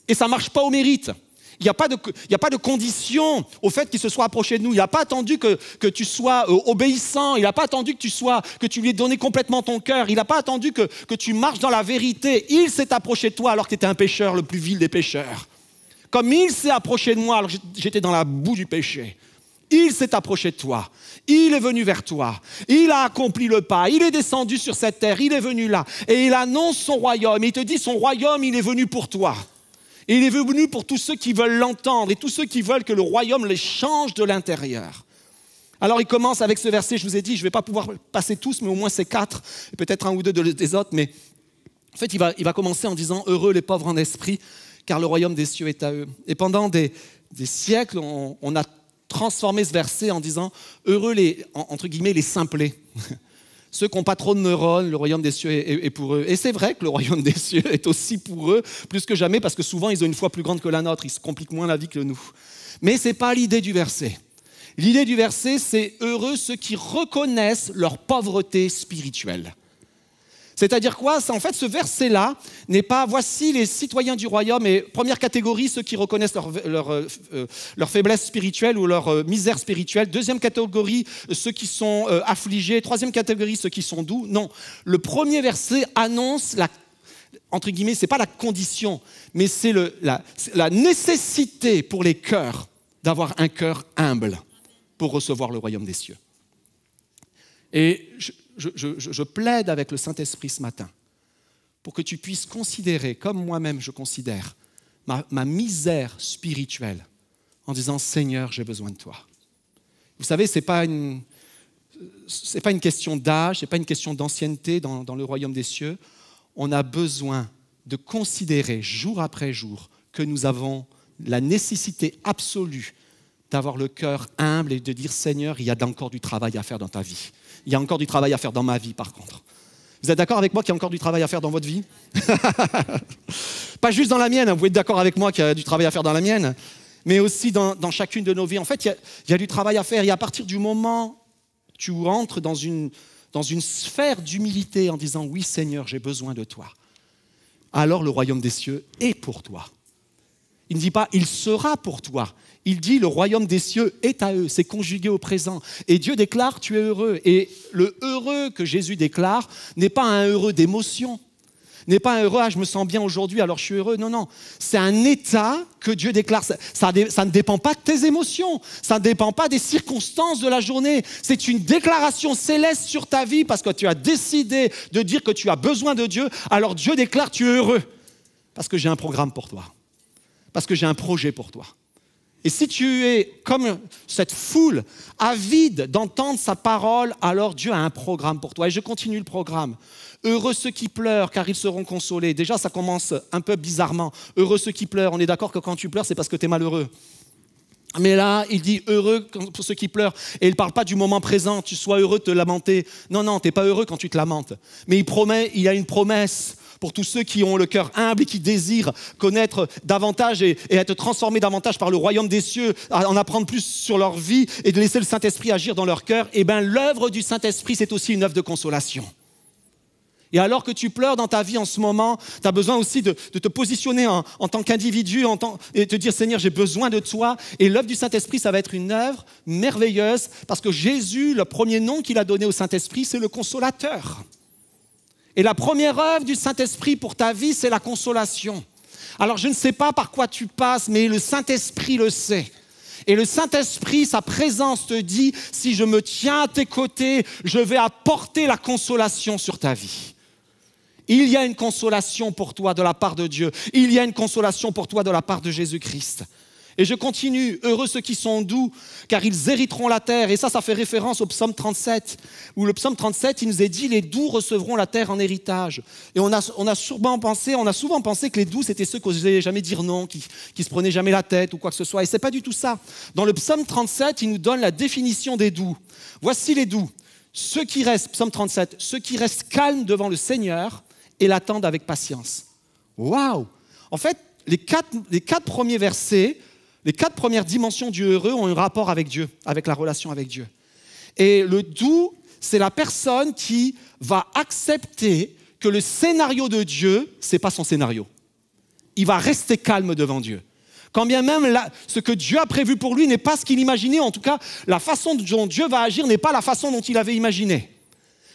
Et ça ne marche pas au mérite. Il n'y a pas de condition au fait qu'il se soit approché de nous. Il n'a pas attendu que tu sois obéissant. Il n'a pas attendu que tu lui aies donné complètement ton cœur. Il n'a pas attendu que tu marches dans la vérité. Il s'est approché de toi alors que tu étais un pécheur, le plus vil des pécheurs. Comme il s'est approché de moi alors que j'étais dans la boue du péché. Il s'est approché de toi. Il est venu vers toi. Il a accompli le pas. Il est descendu sur cette terre. Il est venu là. Et il annonce son royaume. Il te dit, son royaume, il est venu pour toi. Et il est venu pour tous ceux qui veulent l'entendre et tous ceux qui veulent que le royaume les change de l'intérieur. Alors il commence avec ce verset, je vous ai dit, je ne vais pas pouvoir passer tous, mais au moins ces 4, et peut-être un ou deux des autres, mais en fait il va commencer en disant « Heureux les pauvres en esprit, car le royaume des cieux est à eux ». Et pendant des siècles, on a transformé ce verset en disant « Heureux entre guillemets, les simplés ». Ceux qui n'ont pas trop de neurones, le royaume des cieux est pour eux. Et c'est vrai que le royaume des cieux est aussi pour eux, plus que jamais, parce que souvent, ils ont une foi plus grande que la nôtre. Ils se compliquent moins la vie que nous. Mais ce n'est pas l'idée du verset. L'idée du verset, c'est « Heureux ceux qui reconnaissent leur pauvreté spirituelle ». C'est-à-dire quoi? En fait, ce verset-là n'est pas « Voici les citoyens du royaume » et première catégorie, ceux qui reconnaissent leur faiblesse spirituelle ou leur misère spirituelle. Deuxième catégorie, ceux qui sont affligés. Troisième catégorie, ceux qui sont doux. Non, le premier verset annonce, entre guillemets, ce n'est pas la condition, mais c'est la nécessité pour les cœurs d'avoir un cœur humble pour recevoir le royaume des cieux. Et je plaide avec le Saint-Esprit ce matin pour que tu puisses considérer, comme moi-même je considère, ma misère spirituelle en disant « Seigneur, j'ai besoin de toi ». Vous savez, ce n'est pas une question d'âge, ce n'est pas une question d'ancienneté dans le royaume des cieux. On a besoin de considérer jour après jour que nous avons la nécessité absolue d'avoir le cœur humble et de dire « Seigneur, il y a encore du travail à faire dans ta vie. Il y a encore du travail à faire dans ma vie, par contre. » Vous êtes d'accord avec moi qu'il y a encore du travail à faire dans votre vie? Pas juste dans la mienne, vous êtes d'accord avec moi qu'il y a du travail à faire dans la mienne, mais aussi dans chacune de nos vies. En fait, il y a du travail à faire. Et à partir du moment où tu entres dans une sphère d'humilité en disant « Oui, Seigneur, j'ai besoin de toi », alors le royaume des cieux est pour toi. Il ne dit pas « il sera pour toi ». Il dit « le royaume des cieux est à eux ». C'est conjugué au présent. Et Dieu déclare « tu es heureux ». Et le heureux que Jésus déclare n'est pas un heureux d'émotion, n'est pas un heureux « ah, je me sens bien aujourd'hui, alors je suis heureux ». Non, non. C'est un état que Dieu déclare. Ça ne dépend pas de tes émotions. Ça ne dépend pas des circonstances de la journée. C'est une déclaration céleste sur ta vie parce que tu as décidé de dire que tu as besoin de Dieu. Alors Dieu déclare « tu es heureux » parce que j'ai un programme pour toi. Parce que j'ai un projet pour toi. Et si tu es comme cette foule avide d'entendre sa parole, alors Dieu a un programme pour toi. Et je continue le programme. Heureux ceux qui pleurent, car ils seront consolés. Déjà, ça commence un peu bizarrement. Heureux ceux qui pleurent. On est d'accord que quand tu pleures, c'est parce que tu es malheureux. Mais là, il dit heureux pour ceux qui pleurent. Et il ne parle pas du moment présent, tu sois heureux de te lamenter. Non, non, tu n'es pas heureux quand tu te lamentes. Mais il y a une promesse pour tous ceux qui ont le cœur humble et qui désirent connaître davantage et être transformés davantage par le royaume des cieux, en apprendre plus sur leur vie et de laisser le Saint-Esprit agir dans leur cœur. Eh bien, l'œuvre du Saint-Esprit, c'est aussi une œuvre de consolation. Et alors que tu pleures dans ta vie en ce moment, tu as besoin aussi de te positionner en tant qu'individu et te dire « Seigneur, j'ai besoin de toi ». Et l'œuvre du Saint-Esprit, ça va être une œuvre merveilleuse parce que Jésus, le premier nom qu'il a donné au Saint-Esprit, c'est le consolateur. Et la première œuvre du Saint-Esprit pour ta vie, c'est la consolation. Alors je ne sais pas par quoi tu passes, mais le Saint-Esprit le sait. Et le Saint-Esprit, sa présence te dit, si je me tiens à tes côtés, je vais apporter la consolation sur ta vie. Il y a une consolation pour toi de la part de Dieu. Il y a une consolation pour toi de la part de Jésus-Christ. Et je continue, heureux ceux qui sont doux, car ils hériteront la terre. Et ça fait référence au psaume 37, où le psaume 37, il nous est dit, les doux recevront la terre en héritage. Et on a souvent pensé que les doux, c'était ceux qui n'osaient jamais dire non, qui se prenaient jamais la tête ou quoi que ce soit. Et ce n'est pas du tout ça. Dans le psaume 37, il nous donne la définition des doux. Voici les doux. Ceux qui restent, psaume 37, ceux qui restent calmes devant le Seigneur et l'attendent avec patience. Waouh! En fait, les quatre premiers versets, les 4 premières dimensions du heureux ont un rapport avec Dieu, avec la relation avec Dieu. Et le doux, c'est la personne qui va accepter que le scénario de Dieu, ce n'est pas son scénario. Il va rester calme devant Dieu. Quand bien même ce que Dieu a prévu pour lui n'est pas ce qu'il imaginait, en tout cas, la façon dont Dieu va agir n'est pas la façon dont il avait imaginé.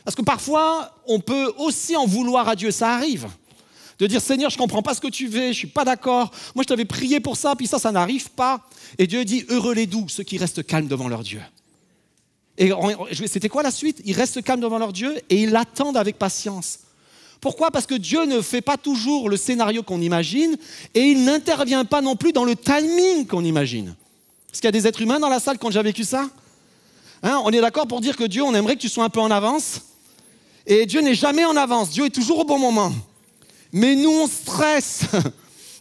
Parce que parfois, on peut aussi en vouloir à Dieu, ça arrive. De dire, Seigneur, je ne comprends pas ce que tu veux, je ne suis pas d'accord. Moi, je t'avais prié pour ça, puis ça n'arrive pas. Et Dieu dit, heureux les doux, ceux qui restent calmes devant leur Dieu. Et c'était quoi la suite? Ils restent calmes devant leur Dieu et ils l'attendent avec patience. Pourquoi? Parce que Dieu ne fait pas toujours le scénario qu'on imagine et il n'intervient pas non plus dans le timing qu'on imagine. Est-ce qu'il y a des êtres humains dans la salle qui ont déjà vécu ça? On est d'accord pour dire que Dieu, on aimerait que tu sois un peu en avance. Et Dieu n'est jamais en avance, Dieu est toujours au bon moment. Mais nous, on stresse.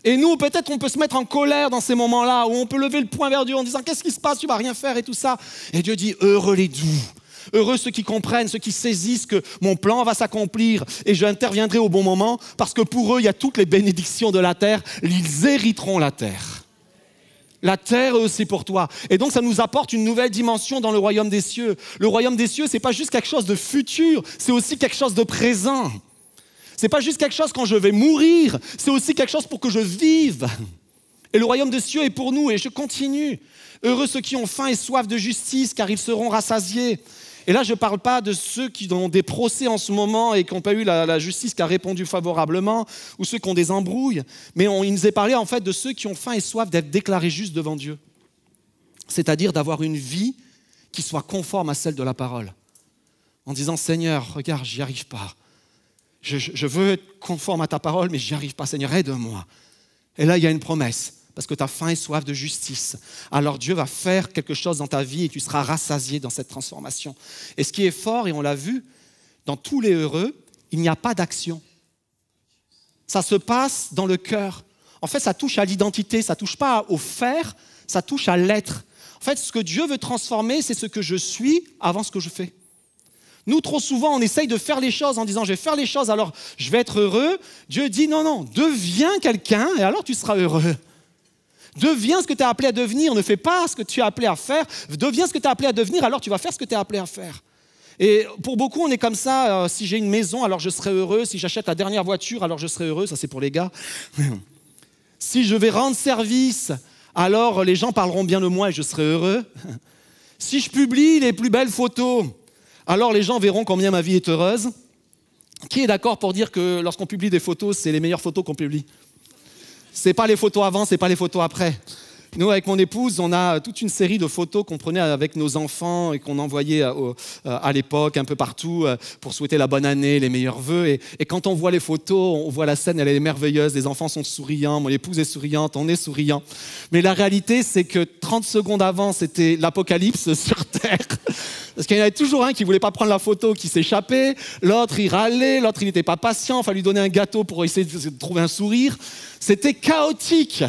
Et nous, peut-être, on peut se mettre en colère dans ces moments-là, où on peut lever le poing vers Dieu en disant « Qu'est-ce qui se passe? Tu ne vas rien faire » et tout ça. Et Dieu dit « Heureux les doux, heureux ceux qui comprennent, ceux qui saisissent que mon plan va s'accomplir et j'interviendrai au bon moment, parce que pour eux, il y a toutes les bénédictions de la terre. Ils hériteront la terre. » La terre est aussi pour toi. Et donc, ça nous apporte une nouvelle dimension dans le royaume des cieux. Le royaume des cieux, ce n'est pas juste quelque chose de futur, c'est aussi quelque chose de présent. Ce n'est pas juste quelque chose quand je vais mourir, c'est aussi quelque chose pour que je vive. Et le royaume des cieux est pour nous, et je continue. Heureux ceux qui ont faim et soif de justice, car ils seront rassasiés. Et là, je ne parle pas de ceux qui ont des procès en ce moment et qui n'ont pas eu la justice qui a répondu favorablement, ou ceux qui ont des embrouilles, mais il nous est parlé en fait de ceux qui ont faim et soif d'être déclarés justes devant Dieu. C'est-à-dire d'avoir une vie qui soit conforme à celle de la parole. En disant, Seigneur, regarde, j'y arrive pas. Je veux être conforme à ta parole, mais je n'y arrive pas. Seigneur, aide-moi. Et là, il y a une promesse. parce que tu as faim et soif de justice, alors Dieu va faire quelque chose dans ta vie et tu seras rassasié dans cette transformation. Et ce qui est fort, et on l'a vu, dans tous les heureux, il n'y a pas d'action. Ça se passe dans le cœur. En fait, ça touche à l'identité, ça ne touche pas au faire, ça touche à l'être. En fait, ce que Dieu veut transformer, c'est ce que je suis avant ce que je fais. Nous, trop souvent, on essaye de faire les choses en disant « je vais faire les choses, alors je vais être heureux ». Dieu dit « non, non, deviens quelqu'un et alors tu seras heureux ». Deviens ce que tu es appelé à devenir, ne fais pas ce que tu es appelé à faire. Deviens ce que tu es appelé à devenir, alors tu vas faire ce que tu es appelé à faire. Et pour beaucoup, on est comme ça, si j'ai une maison, alors je serai heureux. Si j'achète la dernière voiture, alors je serai heureux. Ça, c'est pour les gars. Si je vais rendre service, alors les gens parleront bien de moi et je serai heureux. Si je publie les plus belles photos, alors les gens verront combien ma vie est heureuse. Qui est d'accord pour dire que lorsqu'on publie des photos, c'est les meilleures photos qu'on publie? Ce n'est pas les photos avant, ce n'est pas les photos après. Nous, avec mon épouse, on a toute une série de photos qu'on prenait avec nos enfants et qu'on envoyait à l'époque un peu partout pour souhaiter la bonne année, les meilleurs vœux. Et quand on voit les photos, on voit la scène, elle est merveilleuse. Les enfants sont souriants, mon épouse est souriante, on est souriant. Mais la réalité, c'est que 30 secondes avant, c'était l'apocalypse sur Terre. Parce qu'il y en avait toujours un qui ne voulait pas prendre la photo, qui s'échappait. L'autre, il râlait. L'autre, il n'était pas patient. Il fallait lui donner un gâteau pour essayer de trouver un sourire. C'était chaotique.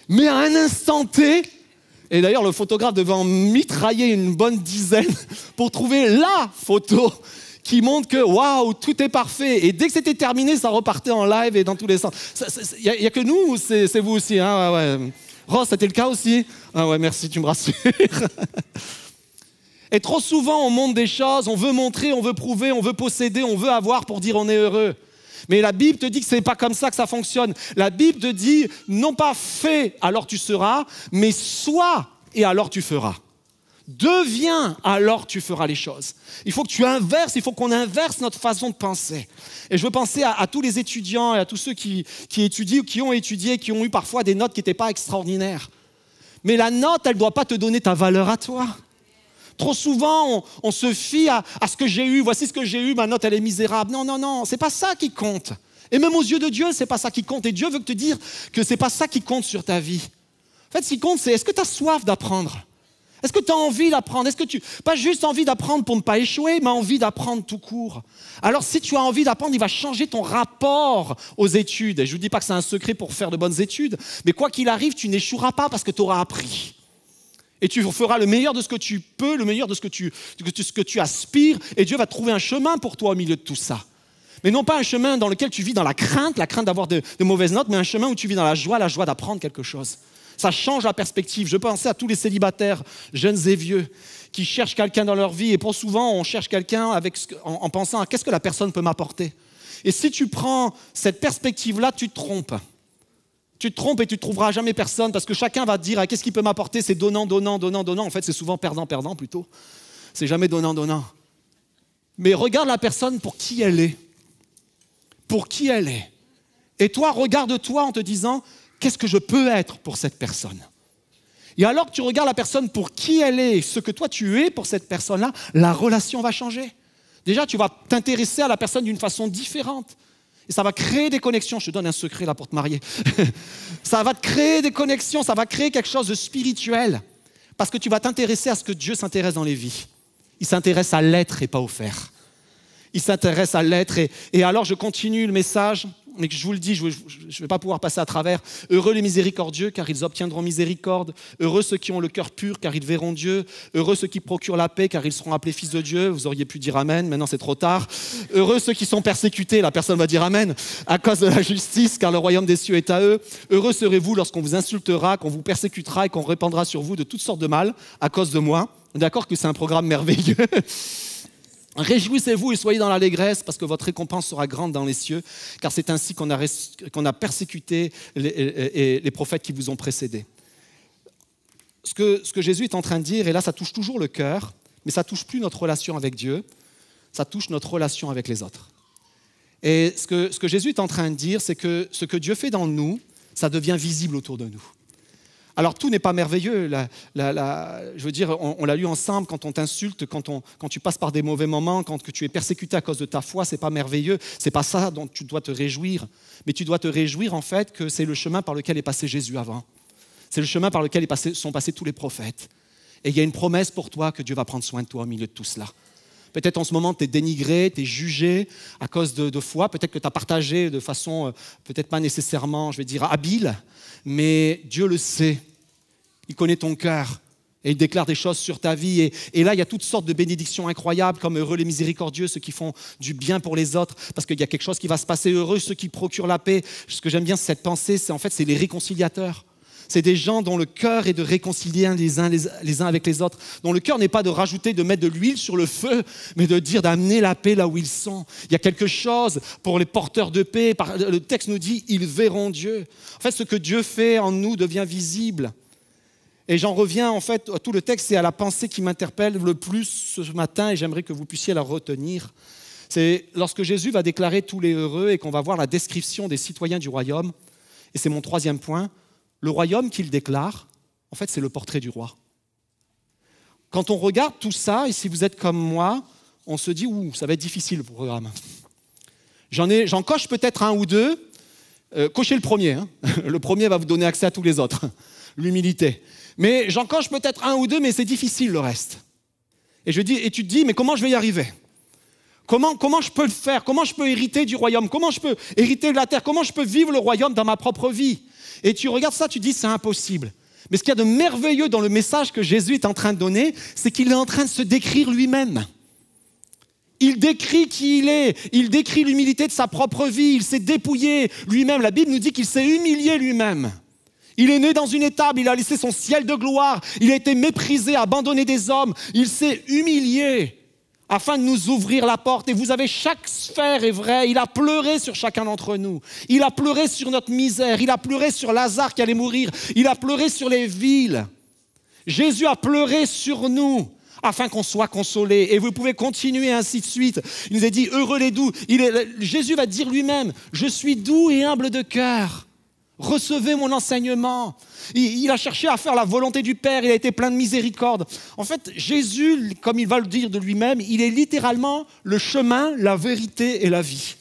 Mais à un instant T, et d'ailleurs le photographe devait en mitrailler une bonne dizaine pour trouver la photo qui montre que waouh, tout est parfait. Et dès que c'était terminé, ça repartait en live et dans tous les sens. Il n'y a que nous ou c'est vous aussi, hein? Ouais. Ross, c'était le cas aussi? Ah ouais, merci, tu me rassures. Et trop souvent, on montre des choses, on veut montrer, on veut prouver, on veut posséder, on veut avoir pour dire on est heureux. Mais la Bible te dit que ce n'est pas comme ça que ça fonctionne. La Bible te dit, non pas fais, alors tu seras, mais sois, et alors tu feras. Deviens, alors tu feras les choses. Il faut que tu inverses, il faut qu'on inverse notre façon de penser. Et je veux penser à tous les étudiants et à tous ceux qui étudient ou qui ont étudié, qui ont eu parfois des notes qui n'étaient pas extraordinaires. Mais la note, elle ne doit pas te donner ta valeur à toi. Trop souvent, on se fie à ce que j'ai eu. Voici ce que j'ai eu, ma note, elle est misérable. Non, non, non, c'est pas ça qui compte. Et même aux yeux de Dieu, c'est pas ça qui compte. Et Dieu veut te dire que c'est pas ça qui compte sur ta vie. En fait, ce qui compte, c'est est-ce que tu as soif d'apprendre? Est-ce que tu as envie d'apprendre? Est-ce que tu pas juste envie d'apprendre pour ne pas échouer, mais envie d'apprendre tout court? Alors, si tu as envie d'apprendre, il va changer ton rapport aux études. Et je ne vous dis pas que c'est un secret pour faire de bonnes études, mais quoi qu'il arrive, tu n'échoueras pas parce que tu auras appris. Et tu feras le meilleur de ce que tu peux, le meilleur de ce que tu aspires, et Dieu va trouver un chemin pour toi au milieu de tout ça. Mais non pas un chemin dans lequel tu vis dans la crainte d'avoir de mauvaises notes, mais un chemin où tu vis dans la joie d'apprendre quelque chose. Ça change la perspective. Je pensais à tous les célibataires, jeunes et vieux, qui cherchent quelqu'un dans leur vie, et pour souvent, on cherche quelqu'un en pensant à qu'est-ce que la personne peut m'apporter. Et si tu prends cette perspective-là, tu te trompes. Tu te trompes et tu ne trouveras jamais personne parce que chacun va te dire qu'est-ce qu'il peut m'apporter, c'est donnant, donnant, donnant, donnant. En fait, c'est souvent perdant, perdant plutôt. C'est jamais donnant, donnant. Mais regarde la personne pour qui elle est. Pour qui elle est. Et toi, regarde-toi en te disant qu'est-ce que je peux être pour cette personne. Et alors que tu regardes la personne pour qui elle est, ce que toi tu es pour cette personne-là, la relation va changer. Déjà, tu vas t'intéresser à la personne d'une façon différente. Et ça va créer des connexions. Je te donne un secret là pour te marier. Ça va te créer des connexions, ça va créer quelque chose de spirituel. Parce que tu vas t'intéresser à ce que Dieu s'intéresse dans les vies. Il s'intéresse à l'être et pas au faire. Il s'intéresse à l'être. Et alors je continue le message, mais je vous le dis, je ne vais pas pouvoir passer à travers. Heureux les miséricordieux, car ils obtiendront miséricorde. Heureux ceux qui ont le cœur pur, car ils verront Dieu. Heureux ceux qui procurent la paix, car ils seront appelés fils de Dieu. Vous auriez pu dire amen, maintenant c'est trop tard. Heureux ceux qui sont persécutés, la personne va dire amen, à cause de la justice, car le royaume des cieux est à eux. Heureux serez-vous lorsqu'on vous insultera, qu'on vous persécutera et qu'on répandra sur vous de toutes sortes de mal à cause de moi. On est d'accord que c'est un programme merveilleux. Réjouissez-vous et soyez dans l'allégresse parce que votre récompense sera grande dans les cieux, car c'est ainsi qu'on a persécuté les prophètes qui vous ont précédés. Ce que Jésus est en train de dire, et là ça touche toujours le cœur, mais ça ne touche plus notre relation avec Dieu, ça touche notre relation avec les autres. Et ce que Jésus est en train de dire, c'est que ce que Dieu fait dans nous, ça devient visible autour de nous. Alors, tout n'est pas merveilleux. Je veux dire, on l'a lu ensemble, quand on t'insulte, quand tu passes par des mauvais moments, quand tu es persécuté à cause de ta foi, ce n'est pas merveilleux. Ce n'est pas ça dont tu dois te réjouir. Mais tu dois te réjouir, en fait, que c'est le chemin par lequel est passé Jésus avant. C'est le chemin par lequel sont passés tous les prophètes. Et il y a une promesse pour toi que Dieu va prendre soin de toi au milieu de tout cela. Peut-être en ce moment, tu es dénigré, tu es jugé à cause de foi. Peut-être que tu as partagé de façon, peut-être pas nécessairement, je vais dire, habile. Mais Dieu le sait. Il connaît ton cœur. Et il déclare des choses sur ta vie. Et là, il y a toutes sortes de bénédictions incroyables, comme heureux les miséricordieux, ceux qui font du bien pour les autres, parce qu'il y a quelque chose qui va se passer. Heureux ceux qui procurent la paix. Ce que j'aime bien, cette pensée, c'est les réconciliateurs. C'est des gens dont le cœur est de réconcilier les uns avec les autres, dont le cœur n'est pas de rajouter, de mettre de l'huile sur le feu, mais de dire d'amener la paix là où ils sont. Il y a quelque chose pour les porteurs de paix. Le texte nous dit, ils verront Dieu. En fait, ce que Dieu fait en nous devient visible. Et j'en reviens en fait à tout le texte et à la pensée qui m'interpelle le plus ce matin, et j'aimerais que vous puissiez la retenir. C'est lorsque Jésus va déclarer tous les heureux et qu'on va voir la description des citoyens du royaume. Et c'est mon troisième point. Le royaume qu'il déclare, en fait, c'est le portrait du roi. Quand on regarde tout ça, et si vous êtes comme moi, on se dit, ça va être difficile le programme. J'en coche peut-être un ou deux. Cochez le premier. Hein. Le premier va vous donner accès à tous les autres. L'humilité. Mais j'en coche peut-être un ou deux, mais c'est difficile le reste. Et tu te dis, mais comment je vais y arriver ? Comment je peux le faire ? Comment je peux hériter du royaume ? Comment je peux hériter de la terre ? Comment je peux vivre le royaume dans ma propre vie ? Et tu regardes ça, tu te dis, c'est impossible. Mais ce qu'il y a de merveilleux dans le message que Jésus est en train de donner, c'est qu'il est en train de se décrire lui-même. Il décrit qui il est, il décrit l'humilité de sa propre vie, il s'est dépouillé lui-même. La Bible nous dit qu'il s'est humilié lui-même. Il est né dans une étable, il a laissé son ciel de gloire, il a été méprisé, abandonné des hommes, il s'est humilié afin de nous ouvrir la porte. Et vous avez chaque sphère est vraie, il a pleuré sur chacun d'entre nous, il a pleuré sur notre misère, il a pleuré sur Lazare qui allait mourir, il a pleuré sur les villes. Jésus a pleuré sur nous afin qu'on soit consolés. Et vous pouvez continuer ainsi de suite. Il nous a dit, heureux les doux. Jésus va dire lui-même, je suis doux et humble de cœur. Recevez mon enseignement. Il a cherché à faire la volonté du Père, il a été plein de miséricorde. En fait, Jésus, comme il va le dire de lui-même, il est littéralement le chemin, la vérité et la vie.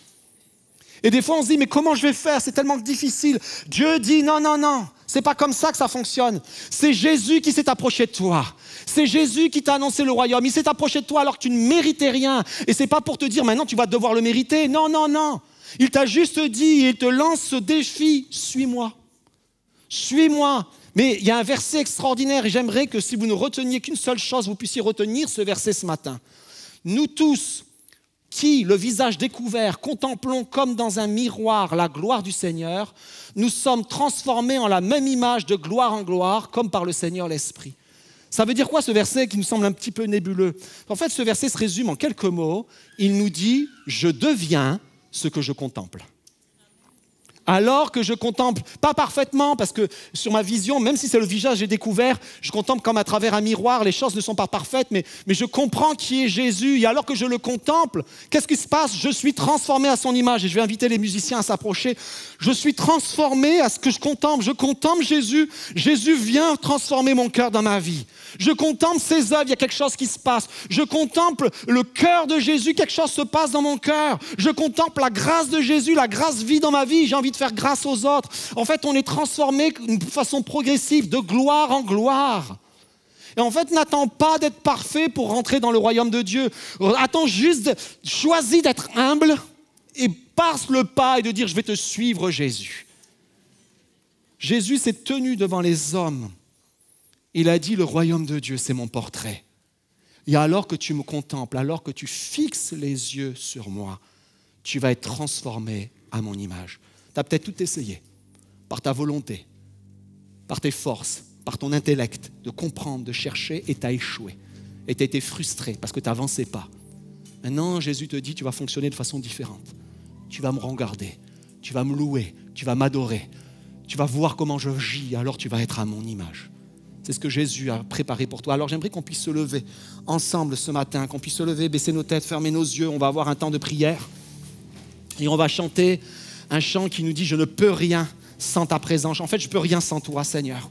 Et des fois, on se dit, mais comment je vais faire ? C'est tellement difficile. Dieu dit, non, c'est pas comme ça que ça fonctionne. C'est Jésus qui s'est approché de toi. C'est Jésus qui t'a annoncé le royaume. Il s'est approché de toi alors que tu ne méritais rien. Et c'est pas pour te dire, maintenant tu vas devoir le mériter. Non. Il t'a juste dit, il te lance ce défi, suis-moi. Suis-moi. Mais il y a un verset extraordinaire et j'aimerais que si vous ne reteniez qu'une seule chose, vous puissiez retenir ce verset ce matin. Nous tous, qui, le visage découvert, contemplons comme dans un miroir la gloire du Seigneur, nous sommes transformés en la même image de gloire en gloire, comme par le Seigneur l'Esprit. Ça veut dire quoi ce verset qui nous semble un petit peu nébuleux ? En fait, ce verset se résume en quelques mots. Il nous dit « Je deviens ce que je contemple ». Alors que je contemple, pas parfaitement, parce que sur ma vision, même si c'est le visage que j'ai découvert, je contemple comme à travers un miroir, les choses ne sont pas parfaites, mais je comprends qui est Jésus. Et alors que je le contemple, qu'est-ce qui se passe ? Je suis transformé à son image. Et je vais inviter les musiciens à s'approcher. Je suis transformé à ce que je contemple. Je contemple Jésus. Jésus vient transformer mon cœur dans ma vie. Je contemple ses œuvres, il y a quelque chose qui se passe. Je contemple le cœur de Jésus, quelque chose se passe dans mon cœur. Je contemple la grâce de Jésus, la grâce vit dans ma vie. J'ai envie de faire grâce aux autres. En fait, on est transformé de façon progressive, de gloire en gloire. Et en fait, n'attends pas d'être parfait pour rentrer dans le royaume de Dieu. Attends juste, choisis d'être humble et passe le pas et de dire, je vais te suivre, Jésus. Jésus s'est tenu devant les hommes. Il a dit, le royaume de Dieu, c'est mon portrait. Et alors que tu me contemples, alors que tu fixes les yeux sur moi, tu vas être transformé à mon image. Tu as peut-être tout essayé, par ta volonté, par tes forces, par ton intellect, de comprendre, de chercher, et tu as échoué. Et tu as été frustré parce que tu n'avançais pas. Maintenant, Jésus te dit, tu vas fonctionner de façon différente. Tu vas me regarder, tu vas me louer, tu vas m'adorer. Tu vas voir comment je gis, alors tu vas être à mon image. C'est ce que Jésus a préparé pour toi. Alors j'aimerais qu'on puisse se lever ensemble ce matin, qu'on puisse se lever, baisser nos têtes, fermer nos yeux. On va avoir un temps de prière. Et on va chanter un chant qui nous dit « Je ne peux rien sans ta présence ». En fait, je ne peux rien sans toi, Seigneur.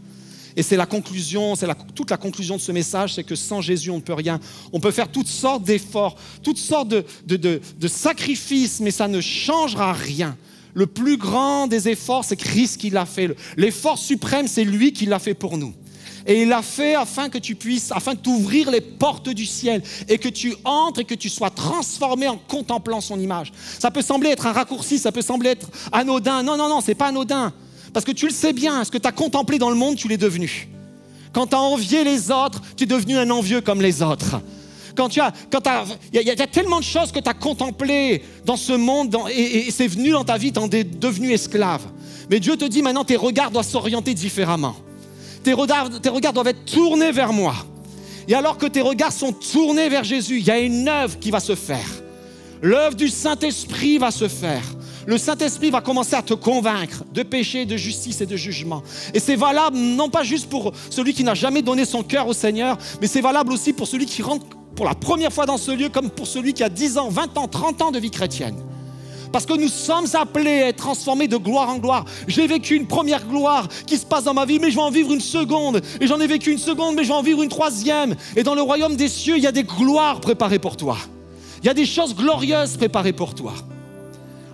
Et c'est la conclusion, toute la conclusion de ce message, c'est que sans Jésus, on ne peut rien. On peut faire toutes sortes d'efforts, toutes sortes de sacrifices, mais ça ne changera rien. Le plus grand des efforts, c'est Christ qui l'a fait. L'effort suprême, c'est lui qui l'a fait pour nous. Et il l'a fait afin que tu puisses, afin de t'ouvrir les portes du ciel et que tu entres et que tu sois transformé en contemplant son image. Ça peut sembler être un raccourci, ça peut sembler être anodin. Non, non, non, c'est pas anodin. Parce que tu le sais bien, ce que tu as contemplé dans le monde, tu l'es devenu. Quand tu as envié les autres, tu es devenu un envieux comme les autres. Il y a tellement de choses que tu as contemplées dans ce monde et c'est venu dans ta vie, tu en es devenu esclave. Mais Dieu te dit maintenant, tes regards doivent s'orienter différemment. Tes regards doivent être tournés vers moi. Et alors que tes regards sont tournés vers Jésus, il y a une œuvre qui va se faire. L'œuvre du Saint-Esprit va se faire. Le Saint-Esprit va commencer à te convaincre de péché, de justice et de jugement. Et c'est valable non pas juste pour celui qui n'a jamais donné son cœur au Seigneur, mais c'est valable aussi pour celui qui rentre pour la première fois dans ce lieu, comme pour celui qui a 10 ans, 20 ans, 30 ans de vie chrétienne. Parce que nous sommes appelés à être transformés de gloire en gloire. J'ai vécu une première gloire qui se passe dans ma vie, mais je vais en vivre une seconde. Et j'en ai vécu une seconde, mais je vais en vivre une troisième. Et dans le royaume des cieux, il y a des gloires préparées pour toi. Il y a des choses glorieuses préparées pour toi.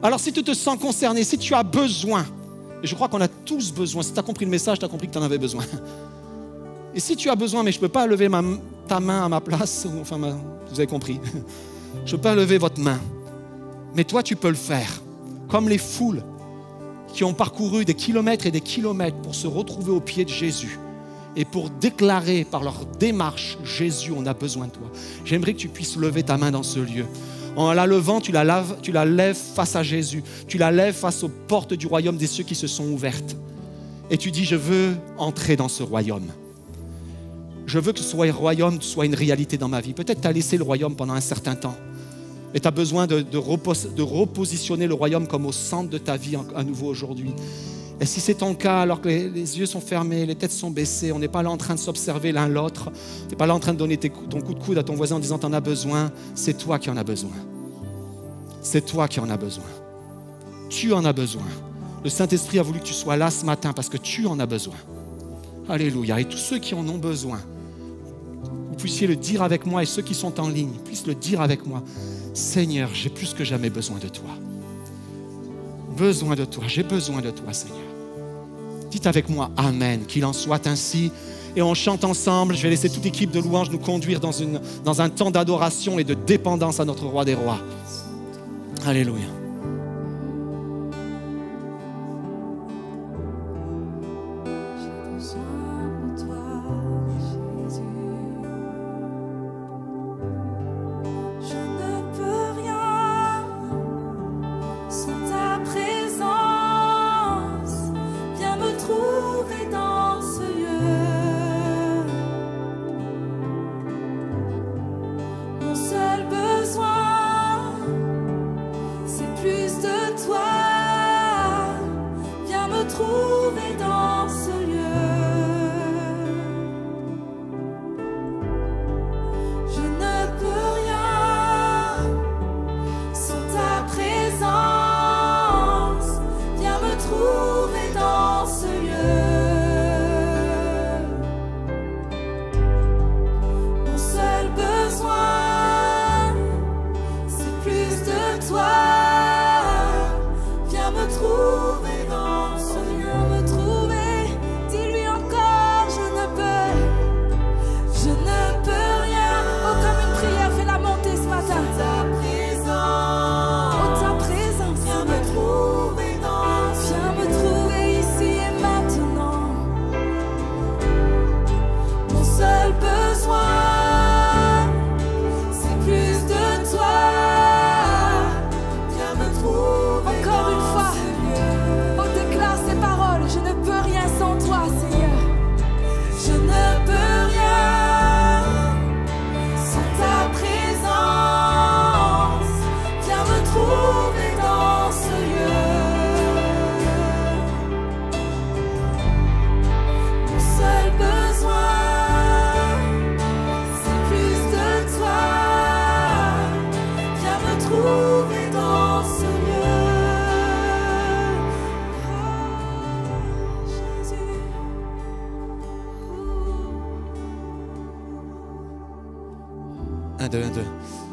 Alors si tu te sens concerné, si tu as besoin, et je crois qu'on a tous besoin, si tu as compris le message, tu as compris que tu en avais besoin. Et si tu as besoin, mais je ne peux pas lever ta main à ma place, enfin, vous avez compris, je ne peux pas lever votre main. Mais toi, tu peux le faire. Comme les foules qui ont parcouru des kilomètres et des kilomètres pour se retrouver au pied de Jésus et pour déclarer par leur démarche, Jésus, on a besoin de toi. J'aimerais que tu puisses lever ta main dans ce lieu. En la levant, tu la lèves face à Jésus. Tu la lèves face aux portes du royaume des cieux qui se sont ouvertes. Et tu dis, je veux entrer dans ce royaume. Je veux que ce royaume soit une réalité dans ma vie. Peut-être tu as laissé le royaume pendant un certain temps. Et tu as besoin de repositionner le royaume comme au centre de ta vie à nouveau aujourd'hui. Et si c'est ton cas, alors que les yeux sont fermés, les têtes sont baissées, on n'est pas là en train de s'observer l'un l'autre, tu n'es pas là en train de donner ton coup de coude à ton voisin en disant « t'en as besoin », c'est toi qui en as besoin. C'est toi qui en as besoin. Tu en as besoin. Le Saint-Esprit a voulu que tu sois là ce matin parce que tu en as besoin. Alléluia. Et tous ceux qui en ont besoin, vous puissiez le dire avec moi et ceux qui sont en ligne puissent le dire avec moi. Seigneur, j'ai plus que jamais besoin de toi. Besoin de toi, j'ai besoin de toi, Seigneur. Dites avec moi, Amen, qu'il en soit ainsi. Et on chante ensemble. Je vais laisser toute l'équipe de louanges nous conduire dans un temps d'adoration et de dépendance à notre roi des rois. Alléluia.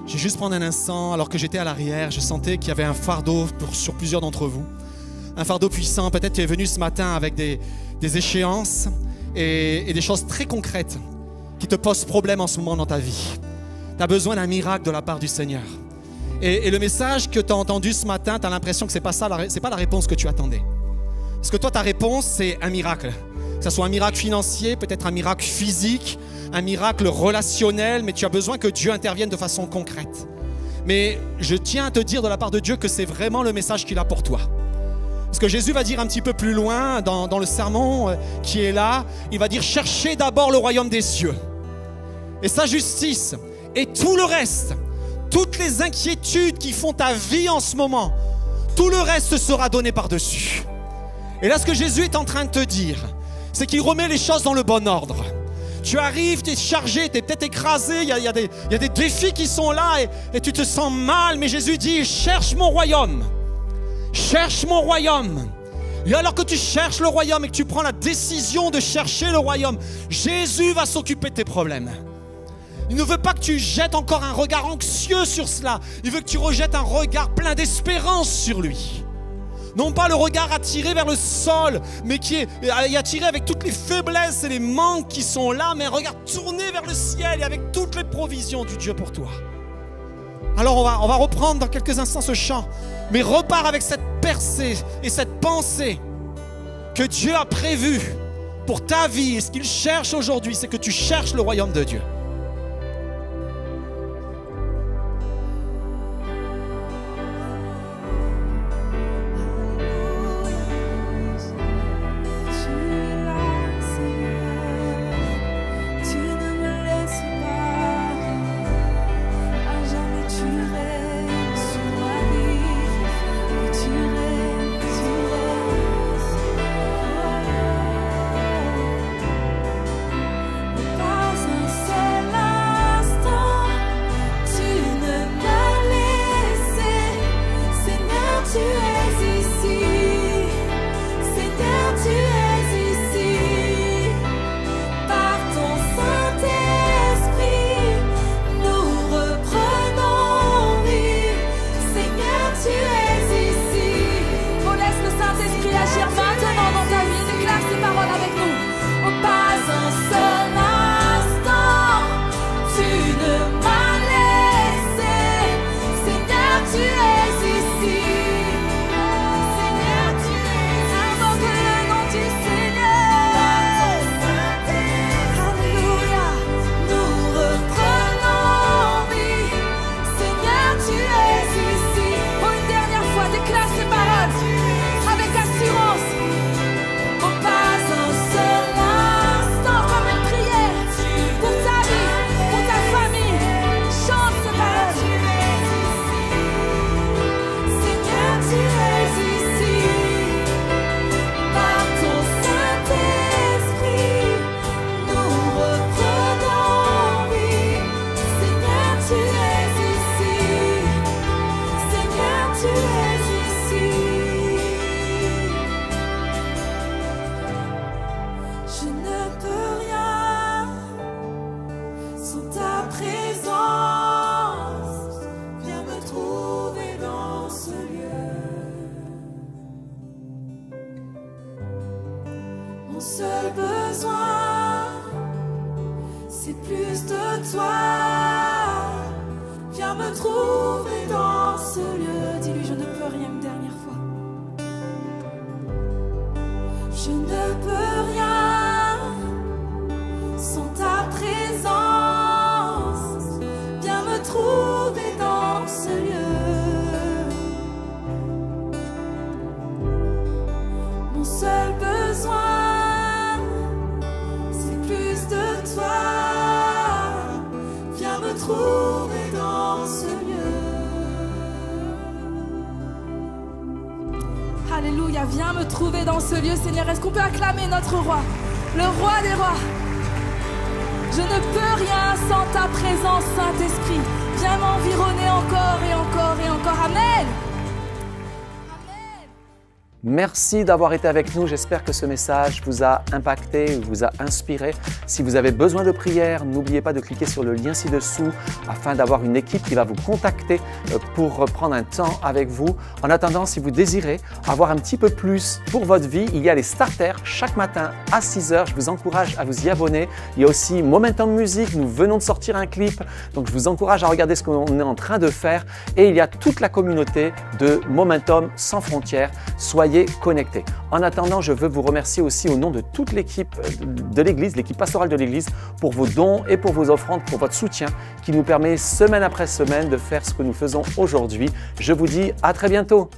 Je vais juste prendre un instant. Alors que j'étais à l'arrière, je sentais qu'il y avait un fardeau sur plusieurs d'entre vous. un fardeau puissant. Peut-être tu es venu ce matin avec des échéances et des choses très concrètes qui te posent problème en ce moment dans ta vie. Tu as besoin d'un miracle de la part du Seigneur. Et le message que tu as entendu ce matin, tu as l'impression que ce n'est pas la réponse que tu attendais. Parce que toi, ta réponse, c'est un miracle. Que ce soit un miracle financier, peut-être un miracle physique, un miracle relationnel, mais tu as besoin que Dieu intervienne de façon concrète. Mais je tiens à te dire de la part de Dieu que c'est vraiment le message qu'il a pour toi. Parce que Jésus va dire un petit peu plus loin dans le sermon qui est là, il va dire « Cherchez d'abord le royaume des cieux et sa justice et tout le reste, toutes les inquiétudes qui font ta vie en ce moment, tout le reste sera donné par-dessus. » Et là, ce que Jésus est en train de te dire, c'est qu'il remet les choses dans le bon ordre. Tu arrives, tu es chargé, tu es peut-être écrasé, il y a des défis qui sont là et tu te sens mal, mais Jésus dit « Cherche mon royaume, cherche mon royaume. » Et alors que tu cherches le royaume et que tu prends la décision de chercher le royaume, Jésus va s'occuper de tes problèmes. Il ne veut pas que tu jettes encore un regard anxieux sur cela. Il veut que tu rejettes un regard plein d'espérance sur lui. Non pas le regard attiré vers le sol, mais qui est attiré avec toutes les faiblesses et les manques qui sont là, mais un regard tourné vers le ciel et avec toutes les provisions du Dieu pour toi. Alors on va reprendre dans quelques instants ce chant, mais repars avec cette percée et cette pensée que Dieu a prévue pour ta vie. Et ce qu'il cherche aujourd'hui, c'est que tu cherches le royaume de Dieu. Mon seul besoin, c'est plus de toi. Viens me trouver dans ce lieu. Dis-lui, je ne peux rien une dernière fois. Je ne peux rien sans ta présence. Viens me trouver dans ce lieu. Mon seul besoin, trouver dans ce lieu. Alléluia, viens me trouver dans ce lieu, Seigneur. Est-ce qu'on peut acclamer notre roi, le roi des rois? Je ne peux rien sans ta présence, Saint-Esprit. Viens m'environner encore et encore et encore. Amen. Merci d'avoir été avec nous. J'espère que ce message vous a impacté, vous a inspiré. Si vous avez besoin de prière, n'oubliez pas de cliquer sur le lien ci-dessous afin d'avoir une équipe qui va vous contacter pour prendre un temps avec vous. En attendant, si vous désirez avoir un petit peu plus pour votre vie, il y a les starters chaque matin à 6 h. Je vous encourage à vous y abonner. Il y a aussi Momentum Music. Nous venons de sortir un clip. Donc, je vous encourage à regarder ce qu'on est en train de faire. Et il y a toute la communauté de Momentum sans frontières. Soyez connectés. En attendant, je veux vous remercier aussi au nom de toute l'équipe de l'Église, l'équipe pastorale de l'Église, pour vos dons et pour vos offrandes, pour votre soutien qui nous permet semaine après semaine de faire ce que nous faisons aujourd'hui. Je vous dis à très bientôt.